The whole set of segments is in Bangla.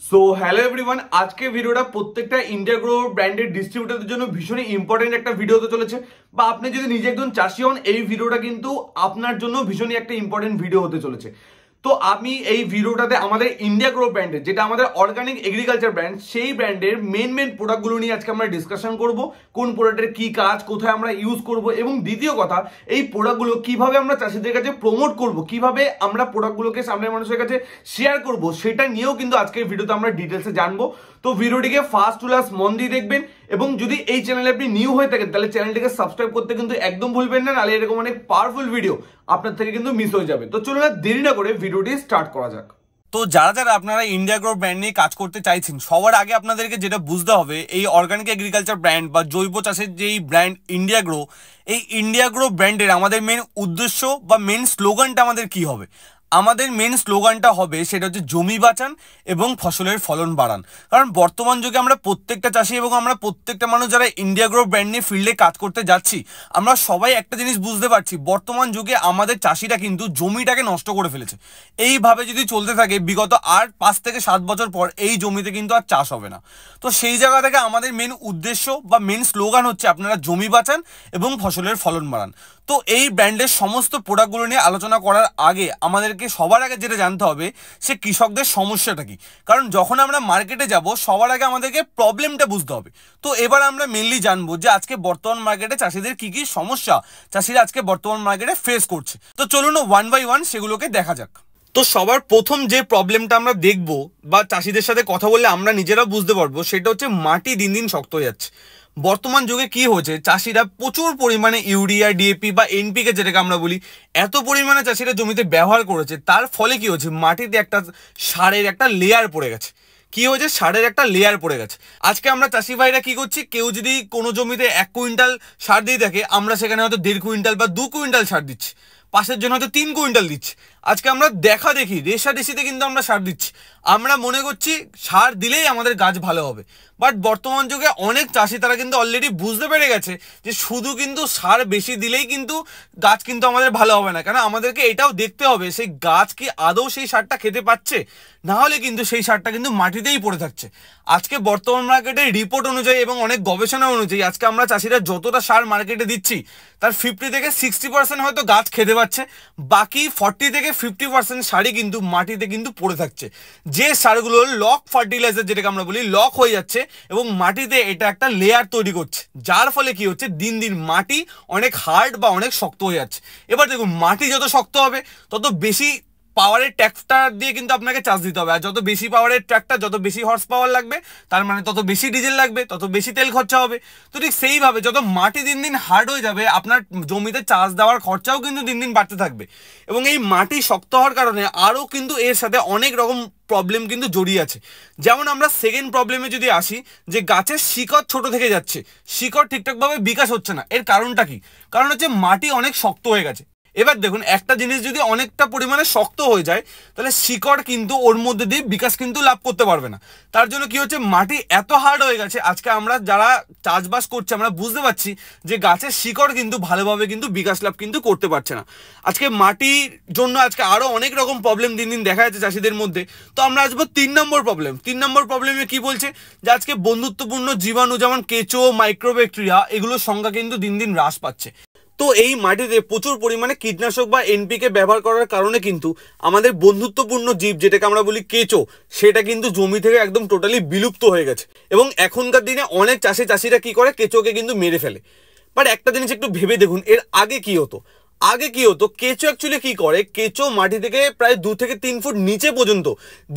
সো হ্যালো এভরিওয়ান, আজকে ভিডিওটা প্রত্যেকটা ইন্ডিয়াগ্রো ব্র্যান্ডের ডিস্ট্রিবিউটরদের জন্য ভীষণই ইম্পর্টেন্ট একটা ভিডিও হতে চলেছে। বা আপনি যদি নিজে একজন চাষি হন, এই ভিডিওটা কিন্তু আপনার জন্য ভীষণই একটা ইম্পর্টেন্ট ভিডিও হতে চলেছে। তো আমি এই ভিডিওটাতে আমাদের ইন্ডিয়াগ্রো ব্র্যান্ডের, যেটা আমাদের অর্গানিক এগ্রিকালচার ব্র্যান্ড, সেই ব্র্যান্ডের মেন প্রোডাক্টগুলো নিয়ে আজকে আমরা ডিসকাশন করব। কোন প্রোডাক্টের কি কাজ, কোথায় আমরা ইউজ করব, এবং দ্বিতীয় কথা, এই প্রোডাক্টগুলো কিভাবে আমরা চাষিদের কাছে প্রমোট করব, কিভাবে আমরা প্রোডাক্টগুলোকে সামনের মানুষের কাছে শেয়ার করব, সেটা নিয়েও কিন্তু আজকের ভিডিওতে আমরা ডিটেলসে জানবো। তো ভিডিওটিকে ফার্স্ট টু লাস্ট মন দিয়ে দেখবেন, এবং যদি এই চ্যানেলে আপনি নিউ হয়ে থাকেন তাহলে চ্যানেলটিকে সাবস্ক্রাইব করতে কিন্তু একদম ভুলবেন না, নাহলে এরকম অনেক পাওয়ারফুল ভিডিও আপনার থেকে কিন্তু মিস হয়ে যাবে। তো চলুন আর দেরি না করে ভিডিওটি স্টার্ট করা যাক। তো যারা আপনারা ইন্ডিয়াগ্রো ব্র্যান্ড নিয়ে কাজ করতে চাইছেন, সবার আগে আপনাদেরকে যেটা বুঝতে হবে, এই অর্গানিক এগ্রিকালচার ব্র্যান্ড বা জৈব চাষের যেই ব্র্যান্ড ইন্ডিয়াগ্রো, এই ইন্ডিয়াগ্রো ব্র্যান্ডের আমাদের মেন উদ্দেশ্য বা মেন স্লোগানটা আমাদের কি হবে। আমাদের মেন স্লোগানটা হবে সেটা হচ্ছে জমি বাঁচান এবং ফসলের ফলন বাড়ান। কারণ বর্তমান যুগে আমরা প্রত্যেকটা চাষি এবং আমরা প্রত্যেকটা মানুষ যারা ইন্ডিয়াগ্রো ব্র্যান্ড নিয়ে ফিল্ডে কাজ করতে যাচ্ছি, আমরা সবাই একটা জিনিস বুঝতে পারছি, বর্তমান যুগে আমাদের চাষিরা কিন্তু জমিটাকে নষ্ট করে ফেলেছে। এইভাবে যদি চলতে থাকে বিগত আর 5 থেকে 7 বছর পর এই জমিতে কিন্তু আর চাষ হবে না। তো সেই জায়গা থেকে আমাদের মেন উদ্দেশ্য বা মেন স্লোগান হচ্ছে আপনারা জমি বাঁচান এবং ফসলের ফলন বাড়ান। তো এই ব্র্যান্ডের সমস্ত প্রোডাক্টগুলো নিয়ে আলোচনা করার আগে আমাদেরকে সবার আগে যেটা জানতে হবে, সে কৃষকদের সমস্যাটা কি। কারণ যখন আমরা মার্কেটে যাব, সবার আগে আমাদেরকে প্রবলেমটা বুঝতে হবে। তো এবার আমরা মেনলি জানবো যে আজকে বর্তমান মার্কেটে চাষিদের কি কি সমস্যা চাষিরা আজকে বর্তমান মার্কেটে ফেস করছে। তো চলুন ওয়ান বাই ওয়ান সেগুলোকে দেখা যাক। তো সবার প্রথম যে প্রবলেমটা আমরা দেখব বা চাষিদের সাথে কথা বললে আমরা নিজেরাও বুঝতে পারবো, সেটা হচ্ছে মাটি দিন দিন শক্ত হয়ে যাচ্ছে। বর্তমান যুগে কি হয়েছে, চাষিরা প্রচুর পরিমাণে ইউরিয়া, ডিএপি বা এনপিকে যেটাকে আমরা বলি, এত পরিমাণে চাষিরা জমিতে ব্যবহার করেছে। তার ফলে কি হচ্ছে, মাটিতে একটা সারের একটা লেয়ার পড়ে গেছে। কি হয়েছে, সারের একটা লেয়ার পড়ে গেছে। আজকে আমরা চাষি ভাইরা কি করছি, কেউ যদি কোনো জমিতে 1 কুইন্টাল সার দিয়ে থাকে, আমরা সেখানে হয়তো 1.5 কুইন্টাল বা 2 কুইন্টাল সার দিচ্ছি। পাশের জন্য হয়তো 3 কুইন্টাল দিচ্ছি। আজকে আমরা দেখা দেখি রেশারেশিতে কিন্তু আমরা সার দিচ্ছি। আমরা মনে করছি সার দিলেই আমাদের গাছ ভালো হবে। বাট বর্তমান যুগে অনেক চাষি তারা কিন্তু অলরেডি বুঝতে পেরে গেছে যে শুধু কিন্তু সার বেশি দিলেই কিন্তু গাছ কিন্তু আমাদের ভালো হবে না। কারণ আমাদেরকে এটাও দেখতে হবে সেই গাছ কি আদৌ সেই সারটা খেতে পাচ্ছে, না হলে কিন্তু সেই সারটা কিন্তু মাটিতেই পড়ে থাকছে। আজকে বর্তমান মার্কেটের রিপোর্ট অনুযায়ী এবং অনেক গবেষণা অনুযায়ী আজকে আমরা চাষিরা যতটা সার মার্কেটে দিচ্ছি, তার 50 থেকে 60% হয়তো গাছ খেতে পাচ্ছে, বাকি 40 থেকে 50% সারই কিন্তু মাটিতে কিন্তু পড়ে থাকছে। যে সারগুলো লক ফার্টিলাইজার যেটাকে আমরা বলি, লক হয়ে যাচ্ছে এবং মাটিতে এটা একটা লেয়ার তৈরি করছে, যার ফলে কি হচ্ছে, দিন দিন মাটি অনেক হার্ড বা অনেক শক্ত হয়ে যাচ্ছে। এবার দেখুন, মাটি যত শক্ত হবে তত বেশি পাওয়ারের ট্র্যাক্টর দিয়ে কিন্তু আপনাকে চার্জ দিতে হবে। আর যত বেশি পাওয়ারের ট্র্যাক্টর, যত বেশি হর্স পাওয়ার লাগবে, তার মানে তত বেশি ডিজেল লাগবে, তত বেশি তেল খরচা হবে। তো ঠিক সেইভাবে যত মাটি দিন দিন হার্ড হয়ে যাবে, আপনার জমিতে চাষ দেওয়ার খরচাও কিন্তু দিন দিন বাড়তে থাকবে। এবং এই মাটি শক্ত হওয়ার কারণে আরও কিন্তু এর সাথে অনেক রকম প্রবলেম কিন্তু জড়িয়ে আছে। যেমন আমরা সেকেন্ড প্রবলেমে যদি আসি, যে গাছের শিকড় ছোট থেকে যাচ্ছে, শিকড় ঠিকঠাকভাবে বিকাশ হচ্ছে না। এর কারণটা কি? কারণ হচ্ছে মাটি অনেক শক্ত হয়ে গেছে। এবার দেখুন, একটা জিনিস যদি অনেকটা পরিমাণে শক্ত হয়ে যায়, তাহলে শিকড় কিন্তু ওর মধ্যে দিয়ে বিকাশ কিন্তু লাভ করতে পারবে না। তার জন্য কি হচ্ছে, মাটি এত হার্ড হয়ে গেছে, আজকে আমরা যারা চাষবাস করছি আমরা বুঝতে পারছি যে গাছের শিকড় কিন্তু ভালোভাবে কিন্তু বিকাশ লাভ কিন্তু করতে পারছে না। আজকে মাটির জন্য আজকে আরও অনেক রকম প্রবলেম দিন দিন দেখা যাচ্ছে চাষিদের মধ্যে। তো আমরা আসবো 3 নম্বর প্রবলেম। 3 নম্বর প্রবলেমে কি বলছে, যে আজকে বন্ধুত্বপূর্ণ জীবাণু যেমন কেঁচো, মাইক্রোব্যাকটেরিয়া, এগুলোর সংখ্যা কিন্তু দিন দিন হ্রাস পাচ্ছে। তো এই মাটিতে প্রচুর পরিমাণে কীটনাশক বা এনপিকে ব্যবহার করার কারণে কিন্তু আমাদের বন্ধুত্বপূর্ণ জীব যেটাকে আমরা বলি কেঁচো, সেটা কিন্তু জমি থেকে একদম টোটালি বিলুপ্ত হয়ে গেছে। এবং এখনকার দিনে অনেক চাষিরা কি করে, কেঁচোকে কিন্তু মেরে ফেলে। বাট একটা জিনিস একটু ভেবে দেখুন, এর আগে কি হতো। কেঁচো অ্যাকচুয়ালি কি করে, কেঁচো মাটি থেকে প্রায় 2 থেকে 3 ফুট নিচে পর্যন্ত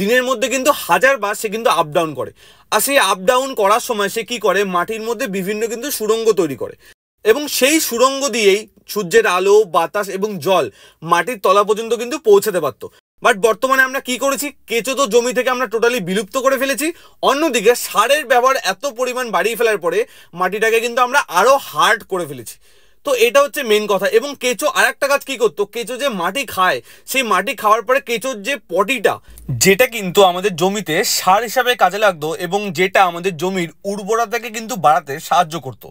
দিনের মধ্যে কিন্তু 1000 বার সে কিন্তু আপ ডাউন করে। আর সেই আপ ডাউন করার সময় সে কি করে, মাটির মধ্যে বিভিন্ন কিন্তু সুড়ঙ্গ তৈরি করে, এবং সেই সুড়ঙ্গ দিয়েই সূর্যের আলো, বাতাস এবং জল মাটির তলা পর্যন্ত কিন্তু পৌঁছাতে পারতো। বাট বর্তমানে আমরা কি করেছি, কেঁচো তো জমি থেকে আমরা টোটালি বিলুপ্ত করে ফেলেছি। অন্যদিকে সারের ব্যবহার এত পরিমাণ বাড়িয়ে ফেলার পরে মাটিটাকে কিন্তু আমরা আরো হার্ড করে ফেলেছি। তো এটা হচ্ছে মেন কথা। এবং কেঁচো আর একটা কাজ কি করতো, কেঁচো যে মাটি খায়, সেই মাটি খাওয়ার পরে কেঁচোর যে পটিটা, যেটা কিন্তু আমাদের জমিতে সার হিসাবে কাজে লাগতো এবং যেটা আমাদের জমির উর্বরতাকে কিন্তু বাড়াতে সাহায্য করতো।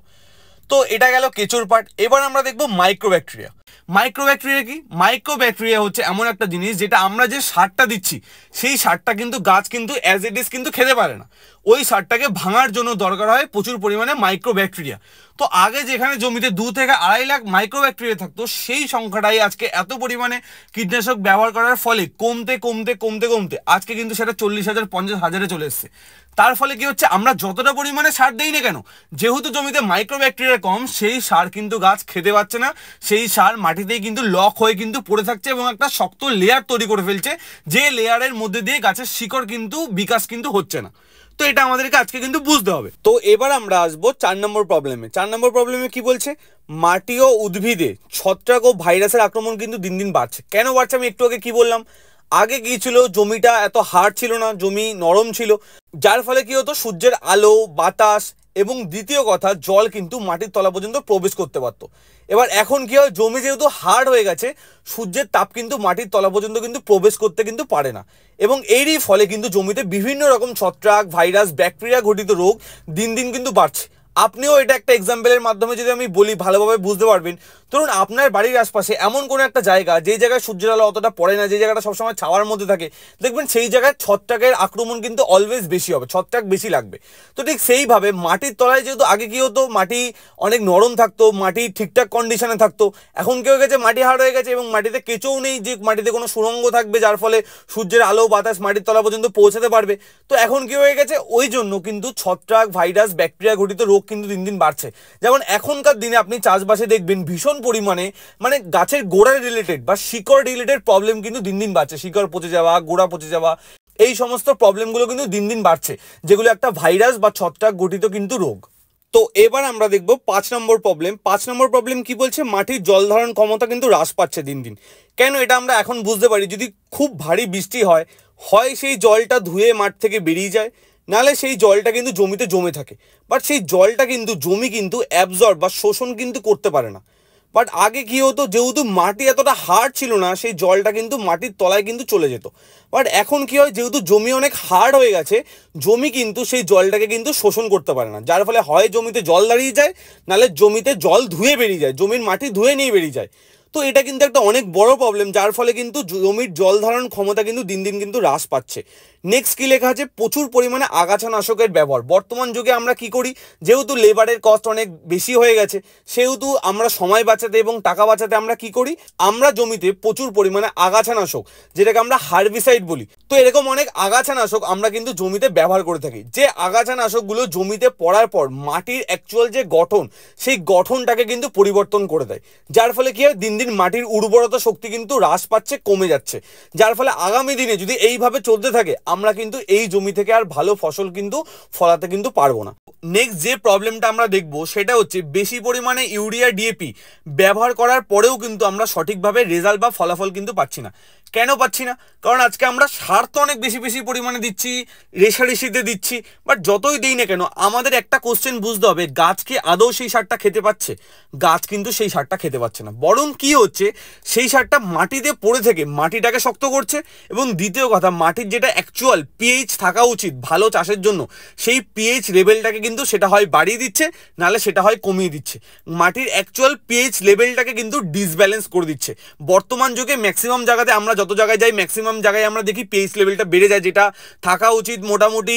তো এটা গেল কেঁচোর পার্ট। এবার আমরা দেখবো মাইক্রোব্যাকটেরিয়া। মাইক্রোব্যাকটেরিয়া কি? মাইক্রোব্যাকটেরিয়া হচ্ছে এমন একটা জিনিস যেটা আমরা যে সারটা দিচ্ছি সেই সারটা কিন্তু গাছ কিন্তু অ্যাজ ইট ইজ কিন্তু খেতে পারে না, ওই সারটাকে ভাঙার জন্য দরকার হয় প্রচুর পরিমাণে মাইক্রোব্যাকটেরিয়া। তো আগে যেখানে জমিতে 2 থেকে 2.5 লাখ মাইক্রোব্যাকটেরিয়া থাকতো সেই সংখ্যাটাই আজকে এত পরিমাণে কীটনাশক ব্যবহার করার ফলে কমতে কমতে কমতে কমতে আজকে কিন্তু সেটা 40,000 50,000-এ চলে এসছে। তার ফলে কি হচ্ছে, আমরা যতটা পরিমাণে সার দেই না কেন, যেহেতু জমিতে মাইক্রোব্যাকটেরিয়া কম সেই সার কিন্তু গাছ খেতে পাচ্ছে না, সেই সার মাটিতেই কিন্তু লক হয়ে কিন্তু পড়ে থাকছে এবং একটা শক্ত লেয়ার তৈরি করে ফেলছে, যে লেয়ারের মধ্যে দিয়ে গাছের শিকড় কিন্তু বিকাশ কিন্তু হচ্ছে না। তো এটা আমাদেরকে আজকে কিন্তু বুঝতে হবে। তো এবার আমরা আসবো 4 নম্বর প্রবলেমে। 4 নম্বর প্রবলেমে কি বলছে, মাটি ও উদ্ভিদে ছত্রাক ও ভাইরাসের আক্রমণ কিন্তু দিন দিন বাড়ছে। কেন বাড়ছে আমি একটু আগে কি বললাম, আগে কি ছিল, জমিটা এত হার্ড ছিল না, জমি নরম ছিল, যার ফলে কি হতো সূর্যের আলো বাতাস এবং দ্বিতীয় কথা জল কিন্তু মাটির তলা পর্যন্ত প্রবেশ করতে পারতো। এবার এখন কি হয়, জমি যেহেতু হার্ড হয়ে গেছে সূর্যের তাপ কিন্তু মাটির তলা পর্যন্ত কিন্তু প্রবেশ করতে কিন্তু পারে না, এবং এরই ফলে কিন্তু জমিতে বিভিন্ন রকম ছত্রাক ভাইরাস ব্যাকটেরিয়া ঘটিত রোগ দিন দিন কিন্তু বাড়ছে। আপনিও এটা একটা এক্সাম্পলের মাধ্যমে যদি আমি বলি ভালোভাবে বুঝতে পারবেন। ধরুন আপনার বাড়ির আশপাশে এমন কোনো একটা জায়গা যে জায়গায় সূর্যের আলো অতটা পড়ে না, যে জায়গাটা সবসময় ছাওয়ার মধ্যে থাকে, দেখবেন সেই জায়গায় ছত্রাকের আক্রমণ কিন্তু অলওয়েজ বেশি হবে, ছত্রাক বেশি লাগবে। তো ঠিক সেইভাবে মাটির তলায় যেহেতু আগে কি হতো, মাটি অনেক নরম থাকতো, মাটি ঠিকঠাক কন্ডিশনে থাকতো, এখন কি হয়ে গেছে মাটি হার্ড হয়ে গেছে এবং মাটিতে কেঁচোও নেই যে মাটিতে কোনো সুড়ঙ্গ থাকবে যার ফলে সূর্যের আলো বাতাস মাটির তলা পর্যন্ত পৌঁছাতে পারবে। তো এখন কি হয়ে গেছে, ওই জন্য কিন্তু ছত্রাক ভাইরাস ব্যাকটেরিয়া ঘটিত রোগ কিন্তু দিন দিন বাড়ছে। যেমন এখনকার দিনে আপনি চাষবাসে দেখবেন ভীষণ পরিমাণে মানে গাছের গোড়ার রিলেটেড বা শিকড় রিলেটেড প্রবলেম কিন্তু দিন দিন বাড়ছে, শিকড় পচে যাওয়া, গোড়া পচে যাওয়া, এই সমস্ত প্রবলেমগুলো কিন্তু দিন দিন বাড়ছে, যেগুলো একটা ভাইরাস বা ছত্রাক গঠিত কিন্তু রোগ। তো এবার আমরা দেখব 5 নম্বর প্রবলেম। 5 নম্বর প্রবলেম কি বলছে, মাটির জল ধারণ ক্ষমতা কিন্তু হ্রাস পাচ্ছে দিন দিন। কেন এটা আমরা এখন বুঝতে পারি, যদি খুব ভারী বৃষ্টি হয়, হয় সেই জলটা ধুয়ে মাঠ থেকে বেরিয়ে যায়, নাহলে সেই জলটা কিন্তু জমিতে জমে থাকে, বাট সেই জলটা কিন্তু জমি কিন্তু অ্যাবজর্ব বা শোষণ কিন্তু করতে পারে না। বাট আগে কি হতো, যেহেতু মাটি এতটা হার্ড ছিল না, সেই জলটা কিন্তু মাটির তলায় কিন্তু চলে যেত। বাট এখন কি হয়, যেহেতু জমি অনেক হার্ড হয়ে গেছে, জমি কিন্তু সেই জলটাকে কিন্তু শোষণ করতে পারে না, যার ফলে হয় জমিতে জল দাঁড়িয়ে যায়, নাহলে জমিতে জল ধুয়ে বেরিয়ে যায়, জমির মাটি ধুয়ে নিয়ে বেরিয়ে যায়। তো এটা কিন্তু একটা অনেক বড় প্রবলেম, যার ফলে কিন্তু জমির জল ধারণ ক্ষমতা কিন্তু দিন দিন কিন্তু হ্রাস পাচ্ছে। নেক্সট কি লেখা আছে, প্রচুর পরিমাণে আগাছানাশকের ব্যবহার। বর্তমান যুগে আমরা কি করি, যেহেতু লেবারের কস্ট অনেক বেশি হয়ে গেছে, সেহেতু আমরা সময় বাঁচাতে এবং টাকা বাঁচাতে আমরা কি করি, আমরা জমিতে প্রচুর পরিমাণে আগাছানাশক, যেটাকে আমরা হার্বিসাইড বলি, তো এরকম অনেক আগাছানাশক আমরা কিন্তু জমিতে ব্যবহার করে থাকি। যে আগাছানাশকগুলো জমিতে পড়ার পর মাটির অ্যাকচুয়াল যে গঠন, সেই গঠনটাকে কিন্তু পরিবর্তন করে দেয়, যার ফলে কি হয়, দিন দিন মাটির উর্বরতা শক্তি কিন্তু হ্রাস পাচ্ছে, কমে যাচ্ছে, যার ফলে আগামী দিনে যদি এইভাবে চলতে থাকে আমরা কিন্তু এই জমি থেকে আর ভালো ফসল কিন্তু ফলাতে কিন্তু পারবো না। নেক্সট যে প্রবলেমটা আমরা দেখবো সেটা হচ্ছে, বেশি পরিমাণে ইউরিয়া ডিএপি ব্যবহার করার পরেও কিন্তু আমরা সঠিকভাবে রেজাল্ট বা ফলাফল কিন্তু পাচ্ছি না। কেন পাচ্ছি না, কারণ আজকে আমরা সার তো অনেক বেশি বেশি পরিমাণে দিচ্ছি, রেশারেশিতে দিচ্ছি, বাট যতই দিই না কেন আমাদের একটা কোশ্চেন বুঝতে হবে, গাছ কি আদৌ সেই সারটা খেতে পাচ্ছে? গাছ কিন্তু সেই সারটা খেতে পাচ্ছে না, বরং কি হচ্ছে, সেই সারটা মাটিতে পড়ে থেকে মাটিটাকে শক্ত করছে, এবং দ্বিতীয় কথা মাটির যেটা অ্যাকচুয়াল পিএইচ থাকা উচিত ভালো চাষের জন্য, সেই পিএইচ লেভেলটাকে কিন্তু সেটা হয় বাড়িয়ে দিচ্ছে, নাহলে সেটা হয় কমিয়ে দিচ্ছে। মাটির অ্যাকচুয়াল পিএইচ লেভেলটাকে কিন্তু ডিসব্যালেন্স করে দিচ্ছে। বর্তমান যুগে ম্যাক্সিমাম জায়গাতে আমরা যত জায়গায় যাই, ম্যাক্সিমাম জায়গায় আমরা দেখি পিএইচ লেভেলটা বেড়ে যায়, যেটা থাকা উচিত মোটামুটি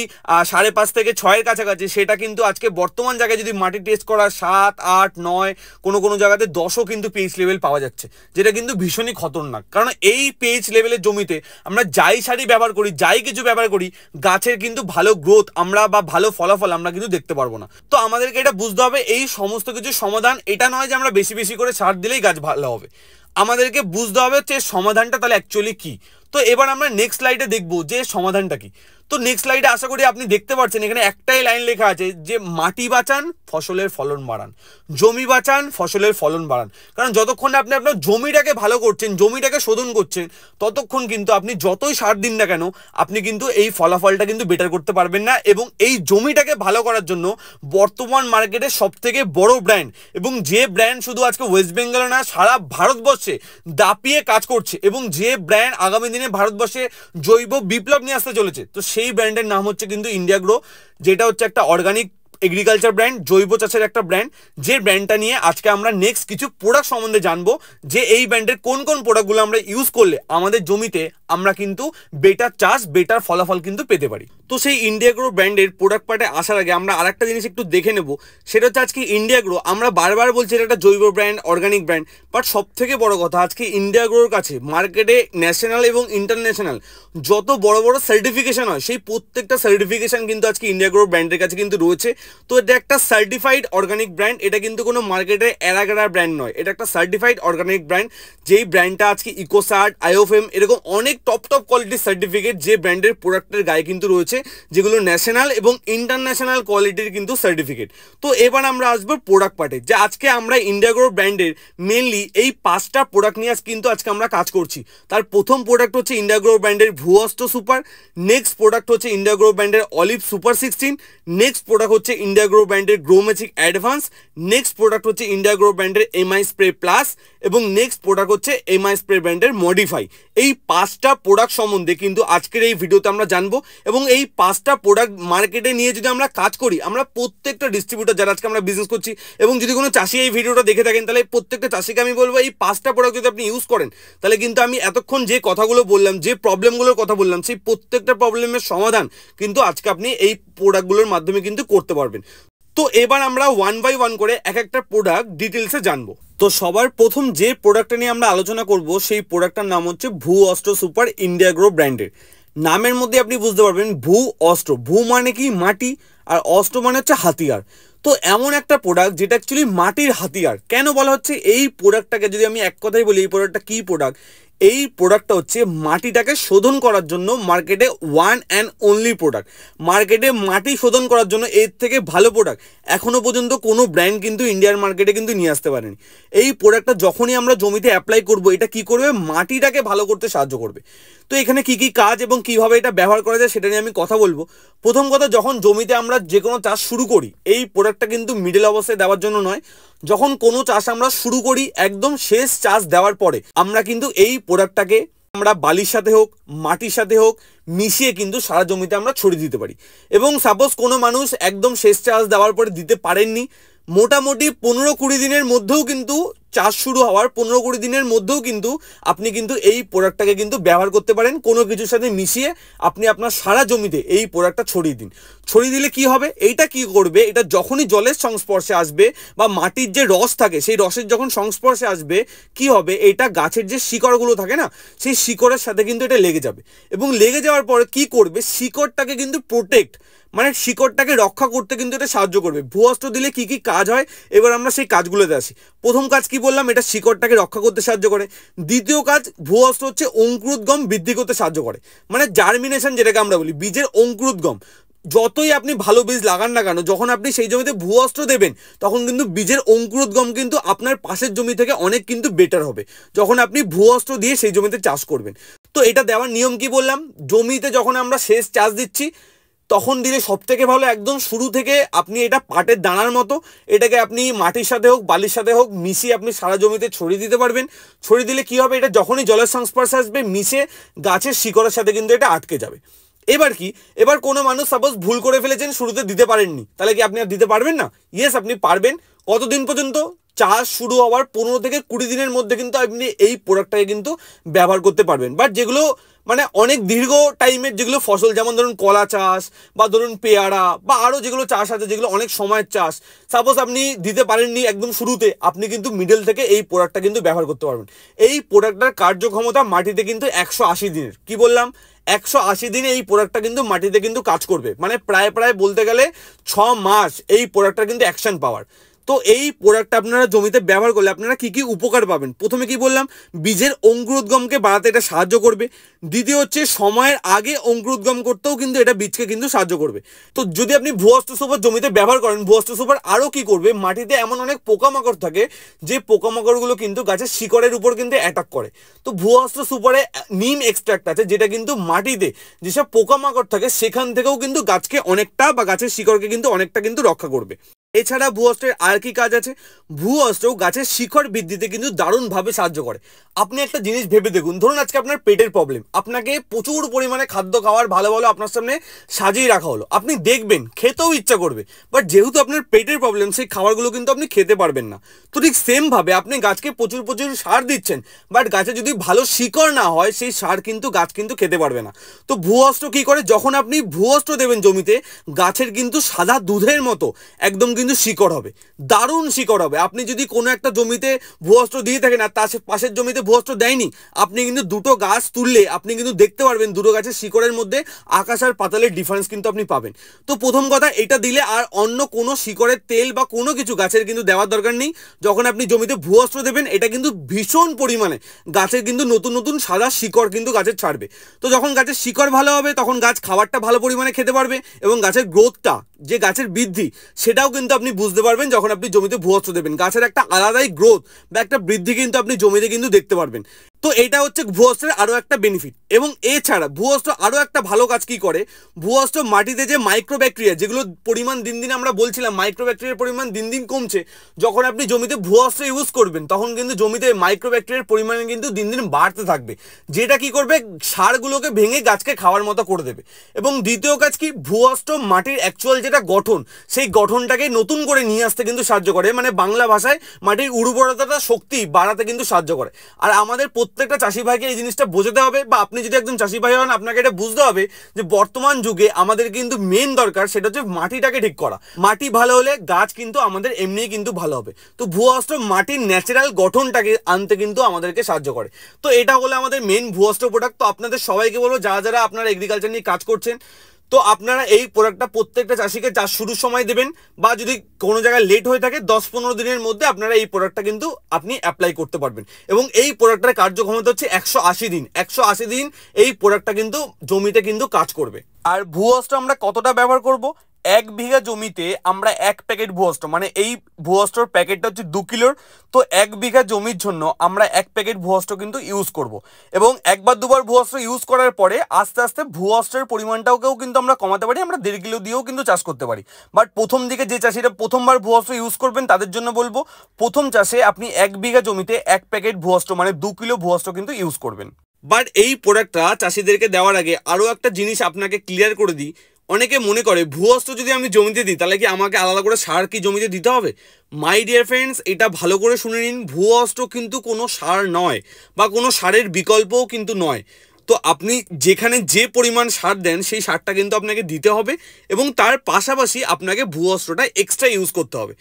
5.5 থেকে 6-এর কাছাকাছি, সেটা কিন্তু আজকে বর্তমান জায়গায় যদি মাটি টেস্ট করা 7, 8, 9, কোনো জায়গাতে 10ও কিন্তু পিএইচ লেভেল পাওয়া যাচ্ছে, যেটা কিন্তু ভীষণই খতরনাক। কারণ এই পিএইচ লেভেলের জমিতে আমরা যাই সারই ব্যবহার করি, যাই কিছু ব্যবহার করি, গাছের কিন্তু ভালো গ্রোথ আমরা বা ভালো ফলাফল আমরা কিন্তু দেখতে পারবো না। তো আমাদেরকে এটা বুঝতে হবে, এই সমস্ত কিছু সমাধান এটা নয় যে আমরা বেশি বেশি করে সার দিলেই গাছ ভালো হবে, আমাদেরকে বুঝতে হবে যে সমাধানটা তাহলে অ্যাকচুয়ালি কি। তো এবার আমরা নেক্সট স্লাইডে দেখবো যে সমাধানটা কি। তো নেক্সট স্লাইডে আশা করি আপনি দেখতে পাচ্ছেন, এখানে একটাই লাইন লেখা আছে যে মাটি বাঁচান ফসলের ফলন বাড়ান, জমি বাঁচান ফসলের ফলন বাড়ান। কারণ যতক্ষণ আপনি আপনার জমিটাকে ভালো করছেন, জমিটাকে শোধন করছেন, ততক্ষণ কিন্তু আপনি যতই সার দিন না কেন আপনি কিন্তু এই ফলাফলটা কিন্তু বেটার করতে পারবেন না। এবং এই জমিটাকে ভালো করার জন্য বর্তমান মার্কেটে সব থেকে বড় ব্র্যান্ড, এবং যে ব্র্যান্ড শুধু আজকে ওয়েস্ট বেঙ্গলে না সারা ভারতবর্ষে দাপিয়ে কাজ করছে, এবং যে ব্র্যান্ড আগামী দিনে ভারতবর্ষে জৈব বিপ্লব নিয়ে আসতে চলেছে, তো সেই ব্র্যান্ডের নাম হচ্ছে কিন্তু ইন্ডিয়া গ্রো, যেটা হচ্ছে একটা অর্গানিক এগ্রিকালচার ব্র্যান্ড, জৈব চাষের একটা ব্র্যান্ড, যে ব্র্যান্ডটা নিয়ে আজকে আমরা নেক্সট কিছু প্রোডাক্ট সম্বন্ধে জানবো, যে এই ব্র্যান্ডের কোন কোন প্রোডাক্টগুলো আমরা ইউজ করলে আমাদের জমিতে আমরা কিন্তু বেটার চাষ, বেটার ফলাফল কিন্তু পেতে পারি। তো সেই ইন্ডিয়া গ্রো ব্র্যান্ডের প্রোডাক্ট পার্টে আসার আগে আমরা আরেকটা জিনিস একটু দেখে নেব, সেটা হচ্ছে আজকে ইন্ডিয়া গ্রো, আমরা বারবার বলছি এটা একটা জৈব ব্র্যান্ড, অর্গানিক ব্র্যান্ড, বাট সব থেকে বড় কথা আজকে ইন্ডিয়া গ্রোর কাছে মার্কেটে ন্যাশনাল এবং ইন্টারন্যাশনাল যত বড় বড় সার্টিফিকেশন হয় সেই প্রত্যেকটা সার্টিফিকেশন কিন্তু আজকে ইন্ডিয়া গ্রো ব্র্যান্ডের কাছে কিন্তু রয়েছে। তো এটা একটা সার্টিফাইড অর্গানিক ব্র্যান্ড, এটা কিন্তু কোনো মার্কেটে এরাগেরা ব্র্যান্ড নয়, এটা একটা সার্টিফাইড অর্গানিক ব্র্যান্ড, যেই ব্র্যান্ডটা আজকে ইকোসার্ট, আইওএফএম এরকম অনেক টপ কোয়ালিটির সার্টিফিকেট যে ব্র্যান্ডের প্রোডাক্টের গায়ে কিন্তু রয়েছে, যেগুলো ন্যাশনাল এবং ইন্টারন্যাশনাল কোয়ালিটির কিন্তু সার্টিফিকেট। তো এবার আমরা আসবো প্রোডাক্ট পার্টে, যে আজকে আমরা ইন্ডিয়া গ্রো ব্র্যান্ডের মেনলি এই 5টা প্রোডাক্ট নিয়ে কিন্তু আজকে আমরা কাজ করছি। তার প্রথম প্রোডাক্ট হচ্ছে ইন্ডিয়া গ্রো ব্র্যান্ডের ভুঅস্ট্র সুপার, নেক্সট প্রোডাক্ট হচ্ছে ইন্ডিয়া গ্রো ব্র্যান্ডের অলিভ সুপার 16, নেক্সট প্রোডাক্ট হচ্ছে ইন্ডিয়া গ্রো ব্র্যান্ডের গ্রোম্যাজিক অ্যাডভান্স, নেক্সট প্রোডাক্ট হচ্ছে ইন্ডিয়া গ্রো ব্র্যান্ডের এমআই স্প্রে প্লাস, এবং নেক্সট প্রোডাক্ট হচ্ছে এমআই স্প্রে ব্র্যান্ডের মডিফাই। এই 5টা প্রোডাক্ট সম্বন্ধে কিন্তু আজকের এই ভিডিওতে আমরা জানবো, এবং এই 5টা প্রোডাক্ট মার্কেটে নিয়ে যদি আমরা কাজ করি, আমরা প্রত্যেকটা ডিস্ট্রিবিউটার যারা আজকে আমরা বিজনেস করছি, এবং যদি কোনো চাষি এই ভিডিওটা দেখে থাকেন, তাহলে প্রত্যেকটা চাষিকে আমি বলবো এই 5টা প্রোডাক্ট যদি আপনি ইউজ করেন, তাহলে কিন্তু আমি এতক্ষণ যে কথাগুলো বললাম, যে প্রবলেমগুলোর কথা বললাম, সেই প্রত্যেকটা প্রবলেমের সমাধান কিন্তু আজকে আপনি এই প্রোডাক্টগুলোর মাধ্যমে কিন্তু করতে পারবেন। তো এবার আমরা 1 বাই 1 করে এক একটা প্রোডাক্ট ডিটেলসে জানবো। তো সবার প্রথম যে প্রোডাক্টটা নিয়ে আমরা আলোচনা করব, সেই প্রোডাক্টটার নাম হচ্ছে ভুঅস্ট্র সুপার ইন্ডিয়া গ্রো ব্র্যান্ডের। নামের মধ্যে আপনি বুঝতে পারবেন ভুঅস্ট্র, ভূ মানে কি মাটি, আর অস্ত্র মানে হচ্ছে হাতিয়ার। তো এমন একটা প্রোডাক্ট যেটা অ্যাকচুয়ালি মাটির হাতিয়ার। কেন বলা হচ্ছে এই প্রোডাক্টটাকে, যদি আমি এক কথাই বলি এই প্রোডাক্টটা কি প্রোডাক্ট, এই প্রোডাক্টটা হচ্ছে মাটিটাকে শোধন করার জন্য মার্কেটে ওয়ান অ্যান্ড অনলি প্রোডাক্ট। মার্কেটে মাটি শোধন করার জন্য এর থেকে ভালো প্রোডাক্ট এখনো পর্যন্ত কোনো ব্র্যান্ড কিন্তু ইন্ডিয়ার মার্কেটে কিন্তু নিয়ে আসতে পারেনি। এই প্রোডাক্টটা যখনই আমরা জমিতে অ্যাপ্লাই করব, এটা কি করবে, মাটিটাকে ভালো করতে সাহায্য করবে। তো এখানে কি কি কাজ এবং কিভাবে এটা ব্যবহার করা যায় সেটা নিয়ে আমি কথা বলবো। প্রথম কথা, যখন জমিতে আমরা যে কোনো চাষ শুরু করি, এই প্রোডাক্টটা কিন্তু মিডল অবস্থায় দেওয়ার জন্য নয়। যখন কোনো চাষ আমরা শুরু করি, একদম শেষ চাষ দেওয়ার পরে আমরা কিন্তু এই প্রোডাক্টটাকে আমরা বালির সাথে হোক, মাটির সাথে হোক মিশিয়ে কিন্তু সারা জমিতে আমরা ছড়িয়ে দিতে পারি। এবং সাপোজ কোনো মানুষ একদম শেষ চাষ দেওয়ার পরে দিতে পারেননি, মোটামুটি 15-20 দিনের মধ্যেও কিন্তু চাষ শুরু হওয়ার 15-20 দিনের মধ্যেও কিন্তু আপনি কিন্তু এই প্রোডাক্টটাকে কিন্তু ব্যবহার করতে পারেন। কোনো কিছুর সাথে মিশিয়ে আপনি আপনার সারা জমিতে এই প্রোডাক্টটা ছড়িয়ে দিন। ছড়িয়ে দিলে কি হবে, এইটা কি করবে, এটা যখনই জলের সংস্পর্শে আসবে বা মাটির যে রস থাকে সেই রসের যখন সংস্পর্শে আসবে, কি হবে, এটা গাছের যে শিকড়গুলো থাকে না, সেই শিকড়ের সাথে কিন্তু এটা লেগে যাবে, এবং লেগে যাওয়ার পরে কি করবে, শিকড়টাকে কিন্তু প্রোটেক্ট, মানে শিকড়টাকে রক্ষা করতে কিন্তু এটা সাহায্য করবে। ভুঅস্ট্র দিলে কি কি কাজ হয়, এবার আমরা সেই কাজগুলোতে আসি। প্রথম কাজ কি বললাম, এটা শিকড়টাকে রক্ষা করতে সাহায্য করে। দ্বিতীয় কাজ, ভুঅস্ট্র হচ্ছে অঙ্কুরোদ্গম বৃদ্ধি করতে সাহায্য করে, মানে জার্মিনেশন যেটাকে আমরা বলি, বীজের অঙ্কুরোদ্গম। যতই আপনি ভালো বীজ লাগান না কেন, যখন আপনি সেই জমিতে ভুঅস্ট্র দেবেন, তখন কিন্তু বীজের অঙ্কুরোদ্গম কিন্তু আপনার পাশের জমি থেকে অনেক কিন্তু বেটার হবে, যখন আপনি ভুঅস্ট্র দিয়ে সেই জমিতে চাষ করবেন। তো এটা দেওয়ার নিয়ম কি বললাম, জমিতে যখন আমরা শেষ চাষ দিচ্ছি তখন দিলে সব থেকে ভালো, একদম শুরু থেকে আপনি এটা পাটের দানার মতো, এটাকে আপনি মাটির সাথে হোক, বালির সাথে হোক মিশিয়ে আপনি সারা জমিতে ছড়িয়ে দিতে পারবেন। ছড়িয়ে দিলে কি হবে, এটা যখনই জলের সংস্পর্শে আসবে মিশে গাছের শিকড়ের সাথে কিন্তু এটা আটকে যাবে। এবার কি, এবার কোনো মানুষ সাপোজ ভুল করে ফেলেছেন, শুরুতে দিতে পারেননি, তাহলে কি আপনি আর দিতে পারবেন না? ইয়েস, আপনি পারবেন। কতদিন পর্যন্ত, চাষ শুরু হওয়ার 15-20 দিনের মধ্যে কিন্তু আপনি এই প্রোডাক্টটাকে কিন্তু ব্যবহার করতে পারবেন। বাট যেগুলো মানে অনেক দীর্ঘ টাইমের যেগুলো ফসল, যেমন ধরুন কলা চাষ বা ধরুন পেয়ারা বা আরও যেগুলো চাষ আছে, যেগুলো অনেক সময়ের চাষ, সাপোজ আপনি দিতে পারেননি একদম শুরুতে, আপনি কিন্তু মিডল থেকে এই প্রোডাক্টটা কিন্তু ব্যবহার করতে পারবেন। এই প্রোডাক্টটার কার্যক্ষমতা মাটিতে কিন্তু 180 দিনের, কি বললাম, 180 দিনে এই প্রোডাক্টটা কিন্তু মাটিতে কিন্তু কাজ করবে, মানে প্রায় বলতে গেলে 6 মাস এই প্রোডাক্টটা কিন্তু অ্যাকশন পাওয়ার। তো এই প্রোডাক্টটা আপনারা জমিতে ব্যবহার করলে আপনারা কি কি উপকার পাবেন, প্রথমে কি বললাম, বীজের অঙ্কুরোদ্গমকে বাড়াতে এটা সাহায্য করবে। দ্বিতীয় হচ্ছে সময়ের আগে অঙ্কুরোদ্গম করতেও কিন্তু এটা বীজকে কিন্তু সাহায্য করবে। তো যদি আপনি ভুঅস্ট্র সুপার জমিতে ব্যবহার করেন, ভুঅস্ট্র সুপার আরও কি করবে, মাটিতে এমন অনেক পোকামাকড় থাকে যে পোকামাকড়গুলো কিন্তু গাছের শিকড়ের উপর কিন্তু অ্যাটাক করে। তো ভুঅস্ট্র সুপারে নিম এক্সট্রাক্ট আছে, যেটা কিন্তু মাটিতে যেসব পোকামাকড় থাকে সেখান থেকেও কিন্তু গাছকে অনেকটা বা গাছের শিকড়কে কিন্তু অনেকটা কিন্তু রক্ষা করবে। এছাড়া ভূঅস্ত্রের আর কি কাজ আছে? ভূঅস্ত্র গাছের শিকড় বৃদ্ধিতে কিন্তু দারুণভাবে সাহায্য করে। আপনি একটা জিনিস ভেবে দেখুন, ধরুন আজকে আপনার পেটের প্রবলেম, আপনাকে প্রচুর পরিমাণে খাদ্য খাওয়ার ভালো ভালো আপনার সামনে সাজিয়ে রাখা হলো, আপনি দেখবেন খেতেও ইচ্ছা করবে, বাট যেহেতু আপনার পেটের প্রবলেম সেই খাবারগুলো কিন্তু আপনি খেতে পারবেন না। তো ঠিক সেমভাবে আপনি গাছকে প্রচুর প্রচুর সার দিচ্ছেন, বাট গাছে যদি ভালো শিকড় না হয় সেই সার কিন্তু গাছ কিন্তু খেতে পারবে না। তো ভূঅস্ত্র কি করে? যখন আপনি ভূঅস্ত্র দেবেন জমিতে, গাছের কিন্তু সাদা দুধের মতো একদম কিন্তু শিকড় হবে, দারুণ শিকড় হবে। আপনি যদি কোনো একটা জমিতে ভূঅস্ত্র দিয়ে থাকেন আর তার পাশের জমিতে ভূঅস্ত্র দেয়নি, আপনি কিন্তু দুটো গাছ তুললে আপনি কিন্তু দেখতে পারবেন দুটো গাছের শিকড়ের মধ্যে আকাশ আর পাতালের ডিফারেন্স কিন্তু আপনি পাবেন। তো প্রথম কথা, এটা দিলে আর অন্য কোনো শিকড়ের তেল বা কোনো কিছু গাছের কিন্তু দেওয়ার দরকার নেই। যখন আপনি জমিতে ভূঅস্ত্র দেবেন, এটা কিন্তু ভীষণ পরিমাণে গাছের কিন্তু নতুন নতুন সাদা শিকড় কিন্তু গাছের ছাড়বে। তো যখন গাছের শিকড় ভালো হবে, তখন গাছ খাবারটা ভালো পরিমাণে খেতে পারবে এবং গাছের গ্রোথটা, যে গাছের বৃদ্ধি, সেটাও কিন্তু আপনি বুঝতে পারবেন যখন আপনি জমিতে ভূঅস্ত্র দেবেন। গাছের একটা আলাদাই গ্রোথ বা একটা বৃদ্ধি কিন্তু আপনি জমিতে কিন্তু দেখতে পারবেন। তো এটা হচ্ছে ভূঅস্ত্রের আরও একটা বেনিফিট। এবং এছাড়া ভূঅস্ত্র আরও একটা ভালো কাজ কি করে, ভূঅস্ত্র মাটিতে যে মাইক্রোব্যাকটেরিয়া, যেগুলো পরিমাণ দিন দিন আমরা বলছিলাম মাইক্রোব্যাকটেরিয়ার পরিমাণ দিন দিন কমছে, যখন আপনি জমিতে ভূঅস্ত্র ইউজ করবেন তখন কিন্তু জমিতে মাইক্রোব্যাকটেরিয়ার পরিমাণ কিন্তু দিন দিন বাড়তে থাকবে, যেটা কি করবে, সারগুলোকে ভেঙে গাছকে খাওয়ার মতো করে দেবে। এবং দ্বিতীয় কাজ কি, ভূঅস্ত্র মাটির অ্যাকচুয়াল যেটা গঠন, সেই গঠনটাকে নতুন করে নিয়ে আসতে কিন্তু সাহায্য করে, মানে বাংলা ভাষায় মাটির উর্বরতাটা শক্তি বাড়াতে কিন্তু সাহায্য করে। আর আমাদের প্রত্যেকটা চাষি ভাইকে এই জিনিসটা বোঝাতে হবে, বা আপনি যদি একজন চাষি ভাই হন আপনাকে এটা বুঝতে হবে যে বর্তমান যুগে আমাদের কিন্তু মেন দরকার সেটা হচ্ছে মাটিটাকে ঠিক করা। মাটি ভালো হলে গাছ কিন্তু আমাদের এমনিই কিন্তু ভালো হবে। তো ভূঅস্ত্র মাটির ন্যাচারাল গঠনটাকে আনতে কিন্তু আমাদেরকে সাহায্য করে। তো এটা হলো আমাদের মেন ভূঅস্ত্র প্রোডাক্ট। তো আপনাদের সবাইকে বলবো, যারা যারা আপনারা এগ্রিকালচার নিয়ে কাজ করছেন, তো আপনারা এই প্রোডাক্টটা প্রত্যেকটা চাষিকে চাষ শুরুর সময় দেবেন, বা যদি কোনো জায়গায় লেট হয়ে থাকে 10-15 দিনের মধ্যে আপনারা এই প্রোডাক্টটা কিন্তু আপনি অ্যাপ্লাই করতে পারবেন। এবং এই প্রোডাক্টটার কার্যক্ষমতা হচ্ছে 180 দিন। 180 দিন এই প্রোডাক্টটা কিন্তু জমিতে কিন্তু কাজ করবে। আর ভূঅস্ত্র আমরা কতটা ব্যবহার করব? 1 বিঘা জমিতে আমরা 1 প্যাকেট ভূঅস্ত্র, মানে এই ভূঅস্ত্রর প্যাকেটটা হচ্ছে 2 কিলোর। তো 1 বিঘা জমির জন্য আমরা 1 প্যাকেট ভূঅস্ত্র কিন্তু ইউজ করব। এবং একবার দুবার ভূঅস্ত্র ইউজ করার পরে আস্তে আস্তে ভূঅস্ত্রের পরিমাণটাকেও কিন্তু আমরা কমাতে পারি, আমরা 1.5 কিলো দিয়েও কিন্তু চাষ করতে পারি। বাট প্রথম দিকে যে চাষিরা প্রথমবার ভূঅস্ত্র ইউজ করবেন তাদের জন্য বলবো, প্রথম চাষে আপনি 1 বিঘা জমিতে 1 প্যাকেট ভূঅস্ত্র মানে 2 কিলো ভূঅস্ত্র কিন্তু ইউজ করবেন। বাট এই প্রোডাক্টটা চাষিদেরকে দেওয়ার আগে আরও একটা জিনিস আপনাকে ক্লিয়ার করে দিই। অনেকে মনে করে ভূঅস্ত্র যদি আমি জমিতে দিই তাহলে কি আমাকে আলাদা করে সার কি জমিতে দিতে হবে? মাই ডিয়ার ফ্রেন্ডস, এটা ভালো করে শুনে নিন, ভূঅস্ত্র কিন্তু কোনো সার নয় বা কোনো সারের বিকল্পও কিন্তু নয়। তো আপনি যেখানে যে পরিমাণ সার দেন সেই সারটা কিন্তু আপনাকে দিতে হবে, এবং তার পাশাপাশি আপনাকে ভূঅস্ত্রটা এক্সট্রা ইউজ করতে হবে।